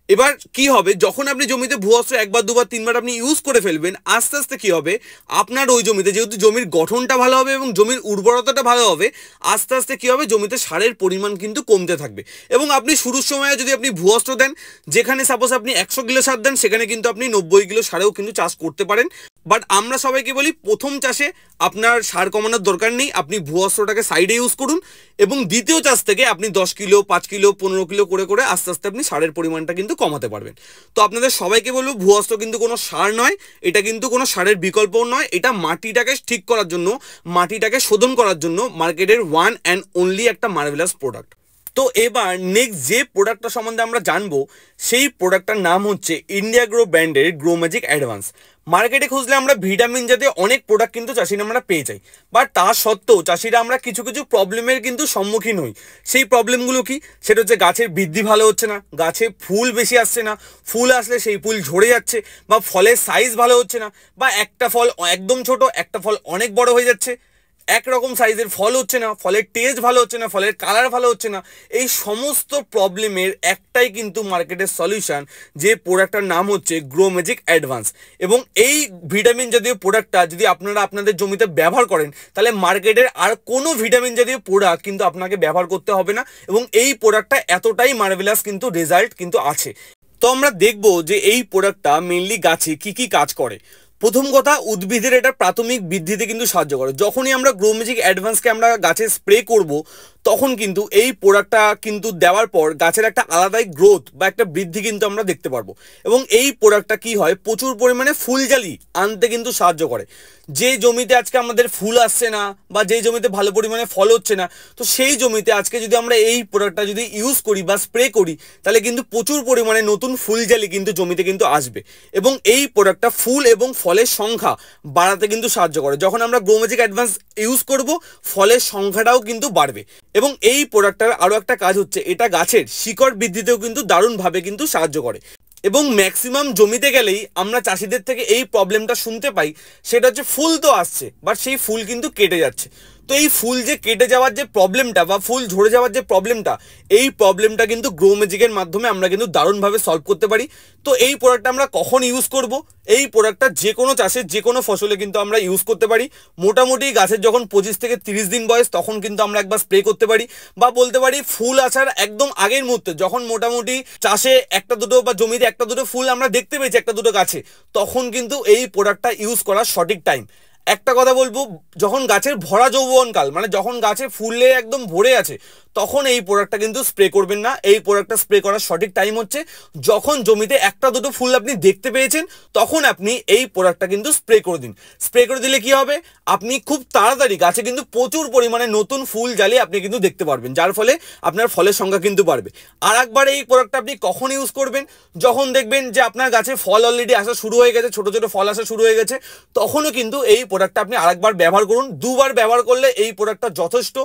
এবার কি হবে, যখন আপনি জমিতে ভূঅস্ত্র 1 বার 2 বার 3 বার আপনি ইউজ করে ফেলবেন, আস্তে আস্তে কি হবে, আপনার ওই জমিতে যেহেতু জমির গঠনটা ভালো হবে এবং জমির উর্বরতাটা ভালো হবে, আস্তে আস্তে কি হবে, জমিতে সারের পরিমাণ কিন্তু কমতে থাকবে। এবং আপনি শুরুর সময়ে যদি আপনি ভূঅস্ত্র দেন, যেখানে সাপোজ আপনি 100 কিলো সার দেন, সেখানে কিন্তু আপনি 90 কিলো সারেও কিন্তু চাষ করতে পারেন। বাট আমরা সবাইকে বলি, প্রথম চাষে আপনার সার কমানোর দরকার নেই, আপনি ভূঅস্ত্রটাকে সাইডে ইউজ করুন, এবং দ্বিতীয় চাষ থেকে আপনি 10 কিলো 5 কিলো 15 কিলো করে করে আস্তে আস্তে আপনি সারের পরিমাণটা কিন্তু কমাতে পারবেন। তো আপনাদের সবাইকে বলবো, ভূঅস্ত্র কিন্তু কোনো সার নয়, এটা কিন্তু কোনো সারের বিকল্পও নয়, এটা মাটিটাকে ঠিক করার জন্য, মাটিটাকে শোধন করার জন্য মার্কেটের ওয়ান অ্যান্ড অনলি একটা মার্ভেলাস প্রোডাক্ট। তো এবার নেক্সট যে প্রোডাক্টটা সম্বন্ধে আমরা জানবো, সেই প্রোডাক্টটার নাম হচ্ছে ইন্ডিয়াগ্রো ব্র্যান্ডের গ্রো ম্যাজিক অ্যাডভান্স। মার্কেটে খুঁজলে আমরা ভিটামিন জাতীয় অনেক প্রোডাক্ট কিন্তু চাষিরা আমরা পেয়ে যাই, বাট তা সত্ত্বেও চাষিরা আমরা কিছু কিছু প্রবলেমের কিন্তু সম্মুখীন হই। সেই প্রবলেমগুলো কি? সেটা হচ্ছে গাছের বৃদ্ধি ভালো হচ্ছে না, গাছে ফুল বেশি আসছে না, ফুল আসলে সেই ফুল ঝরে যাচ্ছে, বা ফলের সাইজ ভালো হচ্ছে না, বা একটা ফল একদম ছোট একটা ফল অনেক বড় হয়ে যাচ্ছে, একরকম সাইজের ফল হচ্ছে না, ফলের টেস্ট ভালো হচ্ছে না, ফলের কালার ভালো হচ্ছে না। এই সমস্ত প্রবলেমের একটাই কিন্তু মার্কেটের সলিউশন, যে প্রোডাক্টটার নাম হচ্ছে গ্রো ম্যাজিক অ্যাডভান্স। এবং এই ভিটামিন জাতীয় প্রোডাক্টটা যদি আপনারা আপনাদের জমিতে ব্যবহার করেন, তাহলে মার্কেটের আর কোনো ভিটামিন জাতীয় প্রোডাক্ট কিন্তু আপনাকে ব্যবহার করতে হবে না। এবং এই প্রোডাক্টটা এতটাই মার্ভেলাস কিন্তু রেজাল্ট কিন্তু আছে। তো আমরা দেখবো যে এই প্রোডাক্টটা মেনলি গাছে কি কি কাজ করে। প্রথম কথা, উদ্ভিদের এটা প্রাথমিক বৃদ্ধিতে কিন্তু সাহায্য করে। যখনই আমরা গ্রো ম্যাজিক অ্যাডভান্সকে আমরা গাছে স্প্রে করব, তখন কিন্তু এই প্রোডাক্টটা কিন্তু দেওয়ার পর গাছের একটা আলাদাই গ্রোথ বা একটা বৃদ্ধি কিন্তু আমরা দেখতে পারবো। এবং এই প্রোডাক্টটা কি হয়, প্রচুর পরিমাণে ফুলজালি আনতে কিন্তু সাহায্য করে। যে জমিতে আজকে আমাদের ফুল আসছে না বা যে জমিতে ভালো পরিমাণে ফল হচ্ছে না, তো সেই জমিতে আজকে যদি আমরা এই প্রোডাক্টটা যদি ইউজ করি বা স্প্রে করি, তাহলে কিন্তু প্রচুর পরিমাণে নতুন ফুলজালি কিন্তু জমিতে কিন্তু আসবে। এবং এই প্রোডাক্টটা ফুল এবং ফলের সংখ্যা বাড়াতে কিন্তু সাহায্য করে। যখন আমরা গ্রো ম্যাজিক অ্যাডভান্স ইউজ করব, ফলের সংখ্যাটাও কিন্তু বাড়বে। এবং এই প্রোডাক্টটার আরও একটা কাজ হচ্ছে, এটা গাছের শিকড় বৃদ্ধিতেও কিন্তু দারুণভাবে কিন্তু সাহায্য করে। এবং ম্যাক্সিমাম জমিতে গেলেই আমরা চাষিদের থেকে এই প্রবলেমটা শুনতে পাই, সেটা হচ্ছে ফুল তো আসছে বাট সেই ফুল কিন্তু কেটে যাচ্ছে। তো এই ফুল যে কেটে যাওয়ার যে প্রবলেমটা বা ফুল ঝরে যাওয়ার যে প্রবলেমটা, এই প্রবলেমটা কিন্তু গ্রো ম্যাজিকের মাধ্যমে আমরা কিন্তু দারুণভাবে সলভ করতে পারি। তো এই প্রোডাক্টটা আমরা কখন ইউজ করব? এই প্রোডাক্টটা যে কোনো চাষে যে কোনো ফসলে কিন্তু আমরা ইউজ করতে পারি। মোটামুটি গাছের যখন 25 থেকে 30 দিন বয়স, তখন কিন্তু আমরা একবার স্প্রে করতে পারি। বা বলতে পারি ফুল আসার একদম আগের মুহূর্তে, যখন মোটামুটি চাষে একটা দুটো বা জমিতে একটা দুটো ফুল আমরা দেখতে পেয়েছি একটা দুটো গাছে, তখন কিন্তু এই প্রোডাক্টটা ইউজ করার সঠিক টাইম। একটা কথা বলবো, যখন গাছের ভরা যৌবনকাল, মানে যখন গাছে ফুলে একদম ভরে আছে, তখন এই প্রোডাক্টটা কিন্তু স্প্রে করবেন না। এই প্রোডাক্টটা স্প্রে করার সঠিক টাইম হচ্ছে যখন জমিতে একটা দুটো ফুল আপনি দেখতে পেয়েছেন, তখন আপনি এই প্রোডাক্টটা কিন্তু স্প্রে করে দিন। স্প্রে করে দিলে কি হবে, আপনি খুব তাড়াতাড়ি গাছে কিন্তু প্রচুর পরিমাণে নতুন ফুল জ্বালিয়ে আপনি কিন্তু দেখতে পারবেন, যার ফলে আপনার ফলের সংখ্যা কিন্তু বাড়বে। আর একবার এই প্রোডাক্টটা আপনি কখন ইউজ করবেন, যখন দেখবেন যে আপনার গাছে ফল অলরেডি আসা শুরু হয়ে গেছে, ছোট ছোট ফল আসা শুরু হয়ে গেছে, তখনও কিন্তু এই প্রোডাক্টটা আপনি আরেকবার ব্যবহার করুন। দুবার ব্যবহার করলে এই প্রোডাক্টটা যথেষ্ট।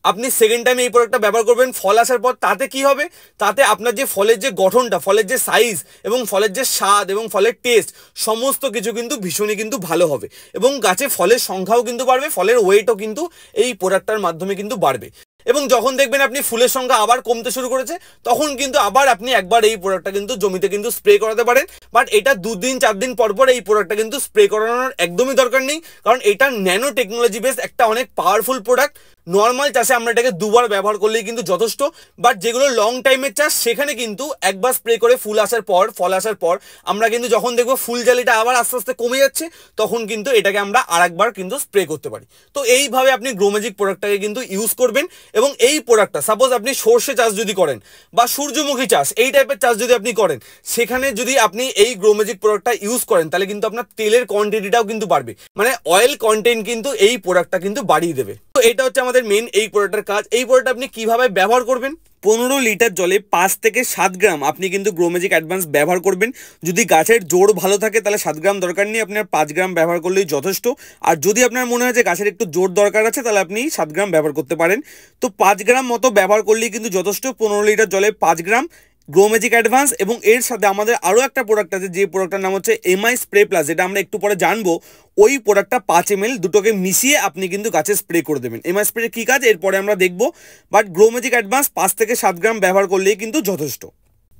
আপনি সেকেন্ড টাইম এই প্রোডাক্টটা ব্যবহার করবেন ফল আসার পর, তাতে কি হবে, তাতে আপনার যে ফলের যে গঠনটা, ফলের যে সাইজ এবং ফলের যে স্বাদ এবং ফলের টেস্ট, সমস্ত কিছু কিন্তু ভীষণই কিন্তু ভালো হবে। এবং গাছে ফলের সংখ্যাও কিন্তু বাড়বে, ফলের ওয়েটও কিন্তু এই প্রোডাক্টটার মাধ্যমে কিন্তু বাড়বে। এবং যখন দেখবেন আপনি ফুলের সংখ্যা আবার কমতে শুরু করেছে, তখন কিন্তু আবার আপনি একবার এই প্রোডাক্টটা কিন্তু জমিতে কিন্তু স্প্রে করাতে পারেন। বাট এটা 2 দিন 4 দিন পর পর এই প্রোডাক্টটা কিন্তু স্প্রে করানোর একদমই দরকার নেই, কারণ এটা ন্যানো টেকনোলজি বেস একটা অনেক পাওয়ারফুল প্রোডাক্ট। নর্মাল চাষে আমরা এটাকে দুবার ব্যবহার করলেই কিন্তু যথেষ্ট। বাট যেগুলো লং টাইমের চাষ, সেখানে কিন্তু একবার স্প্রে করে ফুল আসার পর, ফল আসার পর আমরা কিন্তু যখন দেখবো ফুল জালিটা আবার আস্তে আস্তে কমে যাচ্ছে, তখন কিন্তু এটাকে আমরা আরেকবার কিন্তু স্প্রে করতে পারি। তো এইভাবে আপনি গ্রো ম্যাজিক প্রোডাক্টটাকে কিন্তু ইউজ করবেন। এবং এই প্রোডাক্টটা সাপোজ আপনি সর্ষে চাষ যদি করেন বা সূর্যমুখী চাষ, এই টাইপের চাষ যদি আপনি করেন, সেখানে যদি আপনি এই গ্রো ম্যাজিক প্রোডাক্টটা ইউজ করেন, তাহলে কিন্তু আপনার তেলের কোয়ান্টিটিটাও কিন্তু বাড়বে, মানে অয়েল কন্টেন্ট কিন্তু এই প্রোডাক্টটা কিন্তু বাড়িয়ে দেবে। তো এটা হচ্ছে আমাদের মেন এই প্রোডাক্টের কাজ। এই প্রোডাক্ট আপনি কিভাবে ব্যবহার করবেন, 15 লিটার জলে 5 থেকে 7 গ্রাম আপনি কিন্তু গ্রো ম্যাজিক অ্যাডভান্স ব্যবহার করবেন। যদি গাছের জোর ভালো থাকে, তাহলে 7 গ্রাম দরকার নেই, আপনার 5 গ্রাম ব্যবহার করলেই যথেষ্ট। আর যদি আপনার মনে হয় যে গাছের একটু জোর দরকার আছে, তাহলে আপনি 7 গ্রাম ব্যবহার করতে পারেন। তো 5 গ্রাম মতো ব্যবহার করলেই কিন্তু যথেষ্ট। 15 লিটার জলে 5 গ্রাম গ্রো ম্যাজিক অ্যাডভান্স। এবং এর সাথে আমাদের আরও একটা প্রোডাক্ট আছে, যে প্রোডাক্টটার নাম হচ্ছে এমআই স্প্রে প্লাস, যেটা আমরা একটু পরে জানবো। ওই প্রোডাক্টটা 5 ml দুটোকে মিশিয়ে আপনি কিন্তু গাছে স্প্রে করে দেবেন। এমআই স্প্রে কী কাজ এরপরে আমরা দেখবো, বাট গ্রো ম্যাজিক অ্যাডভান্স 5 থেকে 7 গ্রাম ব্যবহার করলেই কিন্তু যথেষ্ট।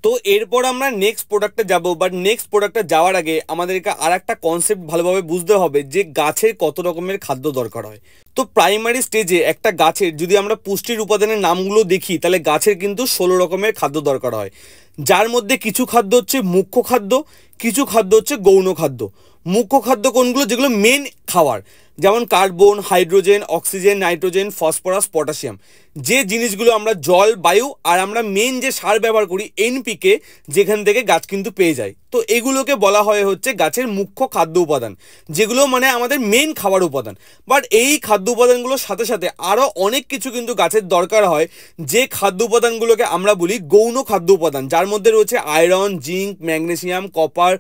তো এরপর আমরা নেক্সট প্রোডাক্টে যাব, বাট নেক্সট প্রোডাক্টে যাওয়ার আগে আমাদেরকে আর একটা কনসেপ্ট ভালোভাবে বুঝতে হবে, যে গাছের কত রকমের খাদ্য দরকার হয়। তো প্রাইমারি স্টেজে একটা গাছের যদি আমরা পুষ্টির উপাদানের নামগুলো দেখি, তাহলে গাছের কিন্তু 16 রকমের খাদ্য দরকার হয়, যার মধ্যে কিছু খাদ্য হচ্ছে মুখ্য খাদ্য, কিছু খাদ্য হচ্ছে গৌণ খাদ্য। মুখ্য খাদ্য কোনগুলো, যেগুলো মেন খাওয়ার, যেমন carbon, hydrogen, oxygen, nitrogen, phosphorus, potassium, যে জিনিসগুলো আমরা জল, বায়ু আর আমরা মেন যে সার ব্যবহার করি এনপিকে, যেখান থেকে গাছ কিন্তু পেয়ে যায়। তো এগুলোকে বলা হয় হচ্ছে গাছের মুখ্য খাদ্য উপাদান, যেগুলো মানে আমাদের মেন খাবার উপাদান। বাট এই খাদ্য উপাদানগুলোর সাথে সাথে আরও অনেক কিছু কিন্তু গাছের দরকার হয়, যে খাদ্য উপাদানগুলোকে আমরা বলি গৌণ খাদ্য উপাদান, যার মধ্যে রয়েছে iron, zinc, magnesium, copper,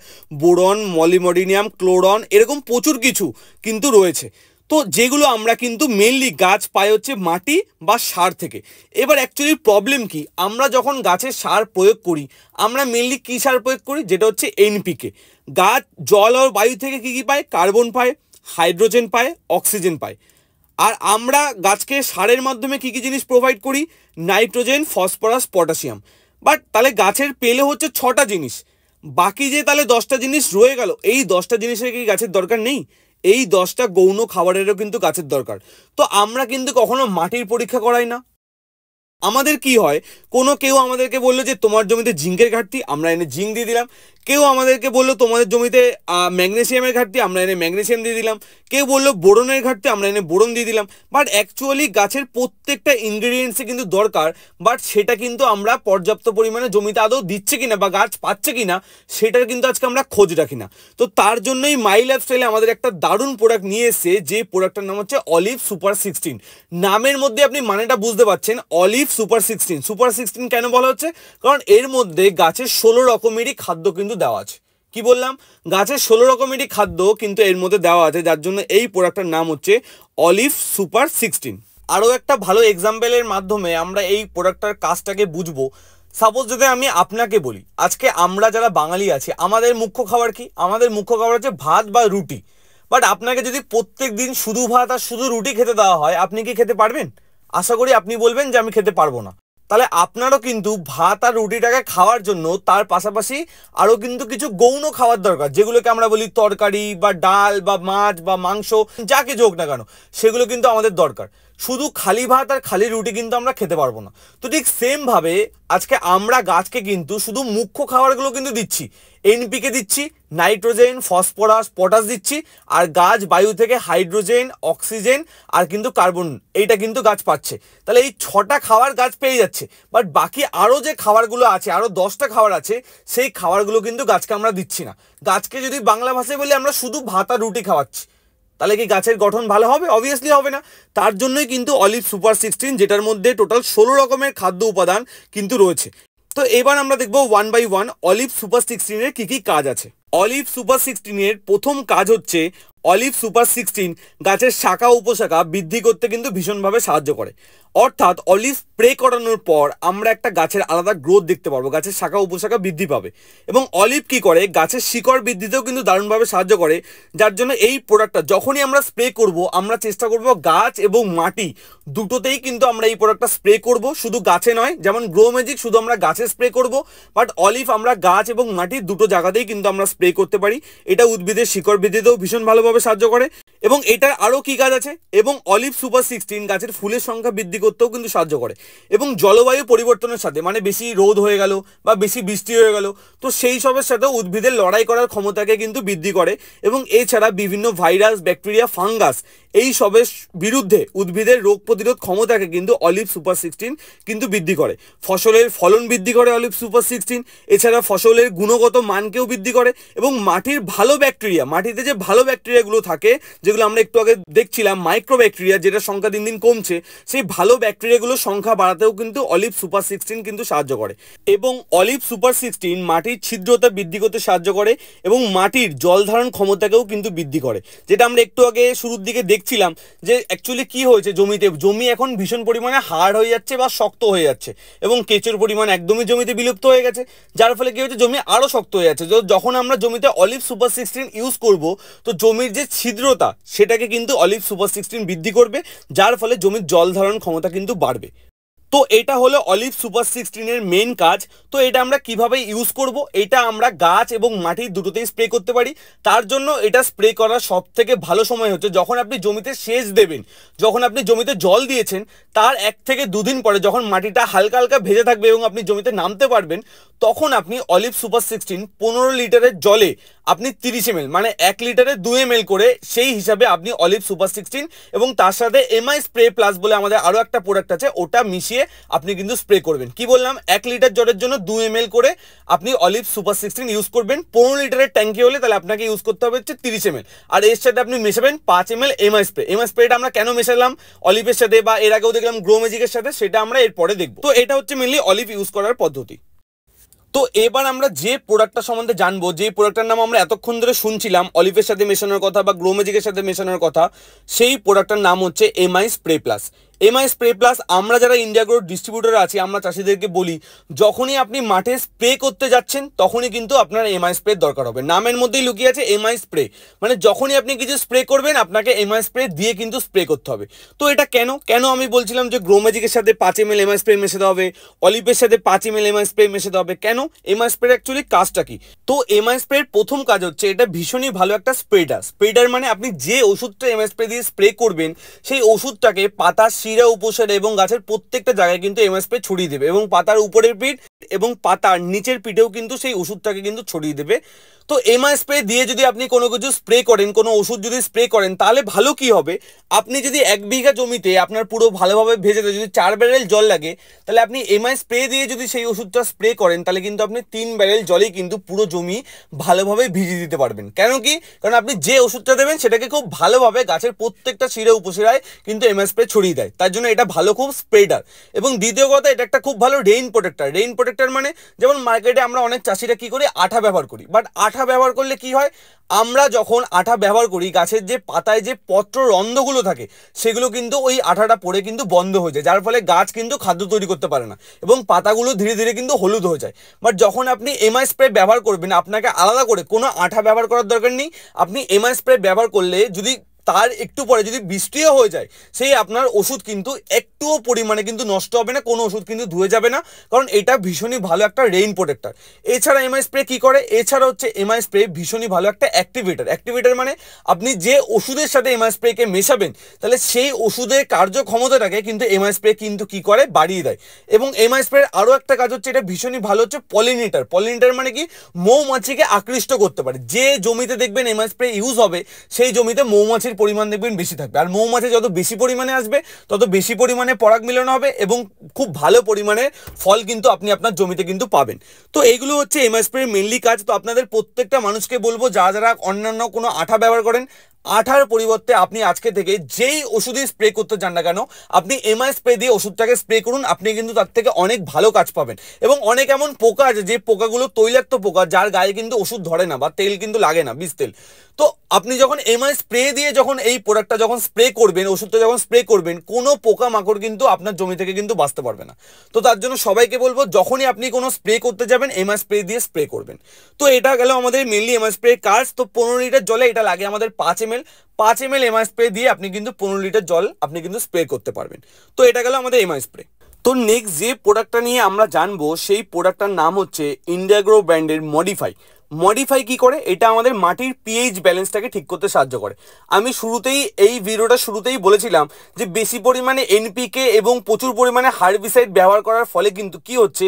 boron, molybdenum, chlorine, এরকম প্রচুর কিছু কিন্তু রয়েছে। তো যেগুলো আমরা কিন্তু মেনলি গাছ পাই হচ্ছে মাটি বা সার থেকে। এবার অ্যাকচুয়ালি প্রবলেম কি, আমরা যখন গাছে সার প্রয়োগ করি, আমরা মেনলি কী সার প্রয়োগ করি, যেটা হচ্ছে এনপিকে। গাছ জল আর বায়ু থেকে কী কী পায়, কার্বন পায়, হাইড্রোজেন পায়, অক্সিজেন পায়। আর আমরা গাছকে সারের মাধ্যমে কী কী জিনিস প্রোভাইড করি, নাইট্রোজেন, ফসফরাস, পটাশিয়াম। বাট তাহলে গাছের পেলে হচ্ছে 6টা জিনিস, বাকি যে তাহলে 10টা জিনিস রয়ে গেল, এই 10টা জিনিসের কি গাছের দরকার নেই? এই 10টা গৌণ খাবারেরও কিন্তু গাছের দরকার। তো আমরা কিন্তু কখনো মাটির পরীক্ষা করাই না, আমাদের কি হয়, কেউ আমাদেরকে বললো যে তোমার জমিতে জিঙ্কের ঘাটতি, আমরা এনে জিঙ্ক দিয়ে দিলাম। কেউ আমাদেরকে বললো তোমাদের জমিতে ম্যাগনেসিয়ামের ঘাটতি, আমরা এনে ম্যাগনেসিয়াম দিয়ে দিলাম। কেউ বললো বোরনের ঘাটতি, আমরা এনে বোরন দিয়ে দিলাম। বাট অ্যাকচুয়ালি গাছের প্রত্যেকটা ইনগ্রেডিয়েন্টসই কিন্তু দরকার, বাট সেটা কিন্তু আমরা পর্যাপ্ত পরিমাণে জমিতে আদৌ দিচ্ছে কিনা বা গাছ পাচ্ছে কিনা সেটার কিন্তু আজকে আমরা খোঁজ রাখি না। তো তার জন্যই মাই লাইফস্টাইলে আমাদের একটা দারুণ প্রোডাক্ট নিয়ে এসেছে, যে প্রোডাক্টটার নাম হচ্ছে অলিভ সুপার 16। নামের মধ্যে আপনি মানেটা বুঝতে পারছেন, অলিভ সুপার 16। সুপার 16 কেন বলা হচ্ছে? কারণ এর মধ্যে গাছের 16 রকমেরই খাদ্য কিন্তু দেওয়া আছে। কি বললাম? গাছের 16 রকমেরই খাদ্য কিন্তু এর মধ্যে দেওয়া আছে, যার জন্য এই প্রোডাক্টটার নাম হচ্ছে অলিভ সুপার 16। আরও একটা ভালো এক্সাম্পলের মাধ্যমে আমরা এই প্রোডাক্টটার কাজটাকে বুঝবো। সাপোজ যদি আমি আপনাকে বলি, আজকে আমরা যারা বাঙালি আছি আমাদের মুখ্য খাবার কি? আমাদের মুখ্য খাবার হচ্ছে ভাত বা রুটি। বাট আপনাকে যদি প্রত্যেক দিন শুধু ভাত আর শুধু রুটি খেতে দেওয়া হয়, আপনি কি খেতে পারবেন? আশা করি আপনি বলবেন যে আমি খেতে পারবো না। তাহলে আপনারও কিন্তু ভাত আর রুটিটাকে খাওয়ার জন্য তার পাশাপাশি আরও কিন্তু কিছু গৌণ খাবার দরকার, যেগুলোকে আমরা বলি তরকারি বা ডাল বা মাছ বা মাংস, যা কিছু হোক না কেন সেগুলো কিন্তু আমাদের দরকার। শুধু খালি ভাত আর খালি রুটি কিন্তু আমরা খেতে পারবো না। তো ঠিক সেমভাবে আজকে আমরা গাছকে কিন্তু শুধু মুখ্য খাবারগুলো কিন্তু দিচ্ছি, এনপিকে দিচ্ছি, নাইট্রোজেন, ফসফরাস, পটাশ দিচ্ছি, আর গাছ বায়ু থেকে হাইড্রোজেন, অক্সিজেন আর কিন্তু কার্বন, এইটা কিন্তু গাছ পাচ্ছে। তাহলে এই 6টা খাবার গাছ পেয়ে যাচ্ছে। বাট বাকি আরও যে খাবারগুলো আছে, আরও 10টা খাবার আছে, সেই খাবারগুলো কিন্তু গাছকে আমরা দিচ্ছি না। গাছকে যদি বাংলা ভাষায় বলি আমরা শুধু ভাত আর রুটি খাওয়াচ্ছি, তাহলে কি গাছের গঠন ভালো হবে? অবভিয়াসলি হবে না। তার জন্যই কিন্তু অলিভ সুপার 16, যেটার মধ্যে টোটাল 16 রকমের খাদ্য উপাদান কিন্তু রয়েছে। তো এবার আমরা দেখবো 1 বাই 1 অলিভ সুপার 16 এর কি কাজ আছে। অলিভ সুপার 16 এর প্রথম কাজ হচ্ছে, অলিভ সুপার 16 গাছের শাখা উপশাখা বৃদ্ধি করতে কিন্তু ভীষণভাবে সাহায্য করে। অর্থাৎ অলিভ স্প্রে করানোর পর আমরা একটা গাছের আলাদা গ্রোথ দেখতে পারবো, গাছের শাখা উপশাখা বৃদ্ধি পাবে। এবং অলিভ কি করে, গাছের শিকড় বৃদ্ধিতেও কিন্তু দারুণভাবে সাহায্য করে। যার জন্য এই প্রোডাক্টটা যখনই আমরা স্প্রে করব, আমরা চেষ্টা করব গাছ এবং মাটি দুটোতেই কিন্তু আমরা এই প্রোডাক্টটা স্প্রে করব, শুধু গাছে নয়। যেমন গ্রো ম্যাজিক শুধু আমরা গাছে স্প্রে করব, বাট অলিভ আমরা গাছ এবং মাটির দুটো জায়গাতেই কিন্তু আমরা স্প্রে করতে পারি। এটা উদ্ভিদের শিকড় বৃদ্ধিতেও ভীষণ ভালোভাবে সাহায্য করে। এবং এটার আরও কি কাজ আছে, এবং অলিভ সুপার 16 গাছের ফুলের সংখ্যা বৃদ্ধি করতেও কিন্তু সাহায্য করে। এবং জলবায়ু পরিবর্তনের সাথে, মানে বেশি রোদ হয়ে গেল বা বেশি বৃষ্টি হয়ে গেল, তো সেই সবের সাথেও উদ্ভিদের লড়াই করার ক্ষমতাকে কিন্তু বৃদ্ধি করে। এবং এছাড়া বিভিন্ন ভাইরাস, ব্যাকটেরিয়া, ফাঙ্গাস এই সবের বিরুদ্ধে উদ্ভিদের রোগ প্রতিরোধ ক্ষমতাকে কিন্তু অলিভ সুপার 16 কিন্তু বৃদ্ধি করে। ফসলের ফলন বৃদ্ধি করে অলিভ সুপার 16। এছাড়া ফসলের গুণগত মানকেও বৃদ্ধি করে। এবং মাটির ভালো ব্যাকটেরিয়া, মাটিতে যে ভালো ব্যাকটেরিয়াগুলো থাকে, যেগুলো আমরা একটু আগে দেখছিলাম মাইক্রো ব্যাকটেরিয়া, যেটার সংখ্যা দিন দিন কমছে, সেই ভালো ব্যাকটেরিয়াগুলোর সংখ্যা বাড়াতেও কিন্তু অলিভ সুপার 16 কিন্তু সাহায্য করে। এবং অলিভ সুপার 16 মাটির ছিদ্রতা বৃদ্ধি করতে সাহায্য করে এবং মাটির জল ধারণ ক্ষমতাকেও কিন্তু বৃদ্ধি করে। যেটা আমরা একটু আগে শুরুর দিকে দেখছিলাম যে অ্যাকচুয়ালি কি হয়েছে, জমি এখন ভীষণ পরিমাণে হার্ড হয়ে যাচ্ছে বা শক্ত হয়ে যাচ্ছে, এবং কেঁচোর পরিমাণ একদমই জমিতে বিলুপ্ত হয়ে গেছে। যার ফলে কি হচ্ছে, জমি আরও শক্ত হয়ে যাচ্ছে। যখন আমরা জমিতে অলিভ সুপার 16 ইউজ করব, তো জমির যে ছিদ্রতা সেটাকে কিন্তু অলিভ সুপার 16 বৃদ্ধি করবে, যার ফলে জমির জল ধারণ ক্ষমতা কিন্তু বাড়বে। তো এটা হলো অলিভ সুপার 16 এর মেন কাজ। তো এটা আমরা কিভাবে ইউজ করব, এটা আমরা গাছ এবং মাটির দুটোতেই স্প্রে করতে পারি। তার জন্য এটা স্প্রে করার সব থেকে ভালো সময় হচ্ছে যখন আপনি জমিতে সেচ দেবেন। যখন আপনি জমিতে জল দিয়েছেন তার 1 থেকে 2 দিন পরে, যখন মাটিটা হালকা হালকা ভেজে থাকবে এবং আপনি জমিতে নামতে পারবেন, তখন আপনি অলিভ সুপার 16 15 লিটারের জলে আপনি 30 ml, মানে 1 লিটারে 2 ml করে, সেই হিসাবে আপনি অলিভ সুপার 16 এবং তার সাথে এমআই স্প্রে প্লাস বলে আমাদের আরও একটা প্রোডাক্ট আছে, ওটা মিশিয়ে আপনি কিন্তু স্প্রে করবেন। কি বললাম, 1 লিটার জলের জন্য 2 ml করে আপনি অলিভ সুপার 16 ইউজ করবেন। 15 লিটারের ট্যাঙ্কি হলে তাহলে আপনাকে ইউজ করতে হবে হচ্ছে 30 ml, আর এর সাথে আপনি মেশাবেন 5 ml এমআই স্প্রে। এমআই স্প্রেটা আমরা কেন মেশালাম অলিভের সাথে, বা এর আগেও দেখলাম গ্রো ম্যাজিকের সাথে, সেটা আমরা এরপরে দেখবো। তো এটা হচ্ছে মেনলি অলিভ ইউজ করার পদ্ধতি। তো এবার আমরা যে প্রোডাক্টটা সম্বন্ধে জানবো, যে প্রোডাক্টটার নাম আমরা এতক্ষণ ধরে শুনছিলাম অলিভের সাথে মেশানোর কথা বা গ্রো ম্যাজিকের সাথে মেশানোর কথা, সেই প্রোডাক্টটার নাম হচ্ছে MI spray plus. MI spray plus আমরা যারা ইন্ডিয়া গ্রো ডিস্ট্রিবিউটার আছি, আমরা চাষিদেরকে বলি, যখনই আপনি মাঠে স্প্রে করতে যাচ্ছেন তখনই কিন্তু আপনার এমআই স্প্রে দরকার হবে। নামের মধ্যেই লুকিয়ে আছে এমআই স্প্রে, মানে যখনই আপনি কিছু স্প্রে করবেন আপনাকে এমআই স্প্রে দিয়ে কিন্তু স্প্রে করতে হবে। তো এটা কেন আমি বলছিলাম যে গ্রো ম্যাজিকের সাথে 5 ml এমআই স্প্রে মেশাতে হবে, অলিভের সাথে 5 ml এমআই স্প্রে মেশাতে হবে, কেন? এমআই স্প্রে অ্যাকচুয়ালি কাজটা কি? তো এমআই স্প্রের প্রথম কাজ হচ্ছে, এটা ভীষণই ভালো একটা স্প্রেডার। মানে আপনি যে ওষুধটা এমআই স্প্রে দিয়ে স্প্রে করবেন, সেই ওষুধটাকে পাতার শিট শিরা উপশিরা এবং গাছের প্রত্যেকটা জায়গায় কিন্তু এমআই স্প্রে ছড়িয়ে দেবে এবং পাতার উপরের পিঠ এবং পাতার নিচের পিঠেও কিন্তু সেই ওষুধটাকে কিন্তু ছড়িয়ে দেবে। তো এমআই স্প্রে দিয়ে যদি আপনি কোনো কিছু স্প্রে করেন, কোনো ওষুধ যদি স্প্রে করেন, তাহলে ভালো কি হবে, আপনি যদি 1 বিঘা জমিতে আপনার পুরো ভালোভাবে ভেজে দেয় যদি 4 ব্যারেল জল লাগে, তাহলে আপনি এমআই স্প্রে দিয়ে যদি সেই ওষুধটা স্প্রে করেন তাহলে কিন্তু আপনি 3 ব্যারেল জলেই কিন্তু পুরো জমি ভালোভাবে ভিজিয়ে দিতে পারবেন। কেন কি? কারণ আপনি যে ওষুধটা দেবেন সেটাকে খুব ভালোভাবে গাছের প্রত্যেকটা শিরা উপশিরায় কিন্তু এমআই স্প্রে ছড়িয়ে দেয়, তার জন্য এটা ভালো খুব স্প্রেডার। এবং দ্বিতীয় কথা, এটা একটা খুব ভালো রেইন প্রোটেক্টর। রেইন প্রোটেক্টর মানে যেমন মার্কেটে আমরা অনেক চাষিরা কি করি, আঠা ব্যবহার করি, বাট আঠা ব্যবহার করলে কি হয়, আমরা যখন আঠা ব্যবহার করি গাছের যে পাতায় যে পত্র রন্ধ্রগুলো থাকে সেগুলো কিন্তু ওই আঠাটা পড়ে কিন্তু বন্ধ হয়ে যায়, যার ফলে গাছ কিন্তু খাদ্য তৈরি করতে পারে না এবং পাতাগুলো ধীরে ধীরে কিন্তু হলুদ হয়ে যায়। বাট যখন আপনি এমআই স্প্রে ব্যবহার করবেন, আপনাকে আলাদা করে কোনো আঠা ব্যবহার করার দরকার নেই। আপনি এমআই স্প্রে ব্যবহার করলে যদি তার একটু পরে যদি বৃষ্টিও হয়ে যায়, সেই আপনার ওষুধ কিন্তু একটুও পরিমাণে কিন্তু নষ্ট হবে না, কোনো ওষুধ কিন্তু ধুয়ে যাবে না, কারণ এটা ভীষণই ভালো একটা রেইন প্রোটেক্টর। এছাড়া এমআই স্প্রে কি করে, এছাড়া হচ্ছে এমআই স্প্রে ভীষণই ভালো একটা অ্যাক্টিভেটর। অ্যাক্টিভেটর মানে আপনি যে ওষুধের সাথে এমআই স্প্রেকে মেশাবেন তাহলে সেই ওষুধের কার্যক্ষমতাটাকে কিন্তু এমআই স্প্রে কিন্তু কি করে, বাড়িয়ে দেয়। এবং এমআই স্প্রের আরও একটা কাজ হচ্ছে, এটা ভীষণই ভালো হচ্ছে পলিনেটার। পলিনেটার মানে কি, মৌমাছিকে আকৃষ্ট করতে পারে। যে জমিতে দেখবেন এমআই স্প্রে ইউজ হবে সেই জমিতে মৌমাছির পরিমাণ দেখবেন বেশি থাকবে, আর মৌমাছি যত বেশি পরিমাণে আসবে তত বেশি পরিমাণে পরাগ মিলন হবে এবং খুব ভালো পরিমাণে ফল কিন্তু আপনি আপনার জমিতে কিন্তু পাবেন। তো এইগুলো হচ্ছে এমআই স্প্রের মেইনলি কাজ। তো আপনাদের প্রত্যেকটা মানুষকে বলবো, যারা যারা অন্যান্য কোনো আঠা ব্যবহার করেন, আঠার পরিবর্তে আপনি আজকে থেকে যেই ওষুধই স্প্রে করতে চান না কেন, আপনি এমআই স্প্রে দিয়ে ওষুধটাকে স্প্রে করুন, আপনি কিন্তু তার থেকে অনেক ভালো কাজ পাবেন। এবং অনেক এমন পোকা আছে যে পোকাগুলো তৈলাক্ত পোকা, যার গায়ে কিন্তু ওষুধ ধরে না বা তেল কিন্তু লাগে না, বিষ তেল। তো আপনি যখন এমআই স্প্রে দিয়ে যখন এই প্রোডাক্টটা যখন স্প্রে করবেন, ওষুধটা যখন স্প্রে করবেন, কোনো পোকা মাকড় কিন্তু আপনার জমি থেকে কিন্তু বাঁচতে পারবে না। তো তার জন্য সবাইকে বলবো, যখনই আপনি কোনো স্প্রে করতে যাবেন এমআই স্প্রে দিয়ে স্প্রে করবেন। তো এটা গেল আমাদের মেনলি এমআই স্প্রে কাজ। তো 15 লিটার জলে এটা লাগে আমাদের 5 ml। 5 ml এমআই স্প্রে দিয়ে আপনি কিন্তু 15 লিটার জল আপনি কিন্তু স্প্রে করতে পারবেন। তো এটা গেল আমাদের এমআই স্প্রে। তো নেক্সট যে প্রোডাক্টটা নিয়ে আমরা জানবো সেই প্রোডাক্টটার নাম হচ্ছে ইন্ডিয়াগ্রো ব্র্যান্ডের মডিফাই। মডিফাই কি করে, এটা আমাদের মাটির পিএইচ ব্যালেন্সটাকে ঠিক করতে সাহায্য করে। আমি শুরুতেই এই ভিডিওটা শুরুতেই বলেছিলাম যে বেশি পরিমাণে এনপিকে এবং প্রচুর পরিমাণে হার্বিসাইড ব্যবহার করার ফলে কিন্তু কি হচ্ছে,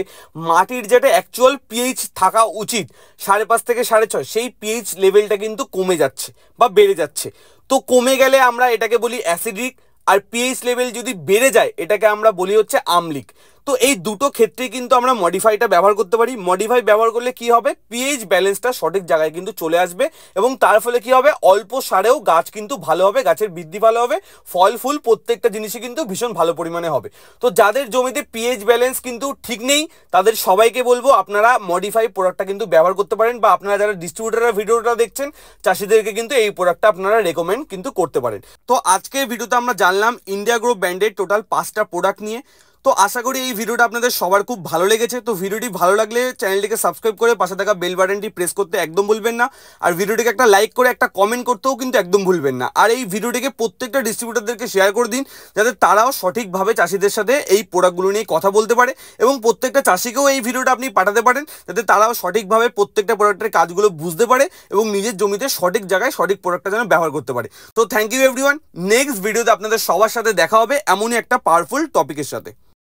মাটির যেটা অ্যাকচুয়াল পিএইচ থাকা উচিত 5.5 থেকে 6.5, সেই পিএইচ লেভেলটা কিন্তু কমে যাচ্ছে বা বেড়ে যাচ্ছে। তো কমে গেলে আমরা এটাকে বলি অ্যাসিডিক, আর পিএইচ লেভেল যদি বেড়ে যায় এটাকে আমরা বলি হচ্ছে আম্লিক। তো এই দুটো ক্ষেত্রে কিন্তু আমরা মডিফাইটা ব্যবহার করতে পারি। মডিফাই ব্যবহার করলে কি হবে, পিএইচ ব্যালেন্সটা সঠিক জায়গায় কিন্তু চলে আসবে এবং তার ফলে কি হবে, অল্প সারেও গাছ কিন্তু ভালো হবে, গাছের বৃদ্ধি ভালো হবে, ফল ফুল প্রত্যেকটা জিনিসই কিন্তু ভীষণ ভালো পরিমাণে হবে। তো যাদের জমিতে পিএইচ ব্যালেন্স কিন্তু ঠিক নেই তাদের সবাইকে বলবো আপনারা মডিফাই প্রোডাক্টটা কিন্তু ব্যবহার করতে পারেন, বা আপনারা যারা ডিস্ট্রিবিউটাররা ভিডিওটা দেখছেন চাষিদেরকে কিন্তু এই প্রোডাক্টটা আপনারা রেকমেন্ড কিন্তু করতে পারেন। তো আজকের ভিডিওতে আমরা জানলাম ইন্ডিয়াগ্রো ব্র্যান্ডের টোটাল 5টা প্রোডাক্ট নিয়ে। তো আশা করি এই ভিডিওটা আপনাদের সবার খুব ভালো লেগেছে। তো ভিডিওটি ভালো লাগলে চ্যানেলটিকে সাবস্ক্রাইব করে পাশে থাকা বেল বাটনটি প্রেস করতে একদম ভুলবেন না, আর ভিডিওটিকে একটা লাইক করে একটা কমেন্ট করতেও কিন্তু একদম ভুলবেন না। আর এই ভিডিওটিকে প্রত্যেকটা ডিস্ট্রিবিউটারদেরকে শেয়ার করে দিন, যাতে তারাও সঠিকভাবে চাষিদের সাথে এই প্রোডাক্টগুলো নিয়ে কথা বলতে পারে, এবং প্রত্যেকটা চাষিকেও এই ভিডিওটা আপনি পাঠাতে পারেন, যাতে তারাও সঠিকভাবে প্রত্যেকটা প্রোডাক্টের কাজগুলো বুঝতে পারে এবং নিজের জমিতে সঠিক জায়গায় সঠিক প্রোডাক্টটা যেন ব্যবহার করতে পারে। তো থ্যাংক ইউ এভরিওয়ান। নেক্সট ভিডিওতে আপনাদের সবার সাথে দেখা হবে এমনই একটা পাওয়ারফুল টপিকের সাথে।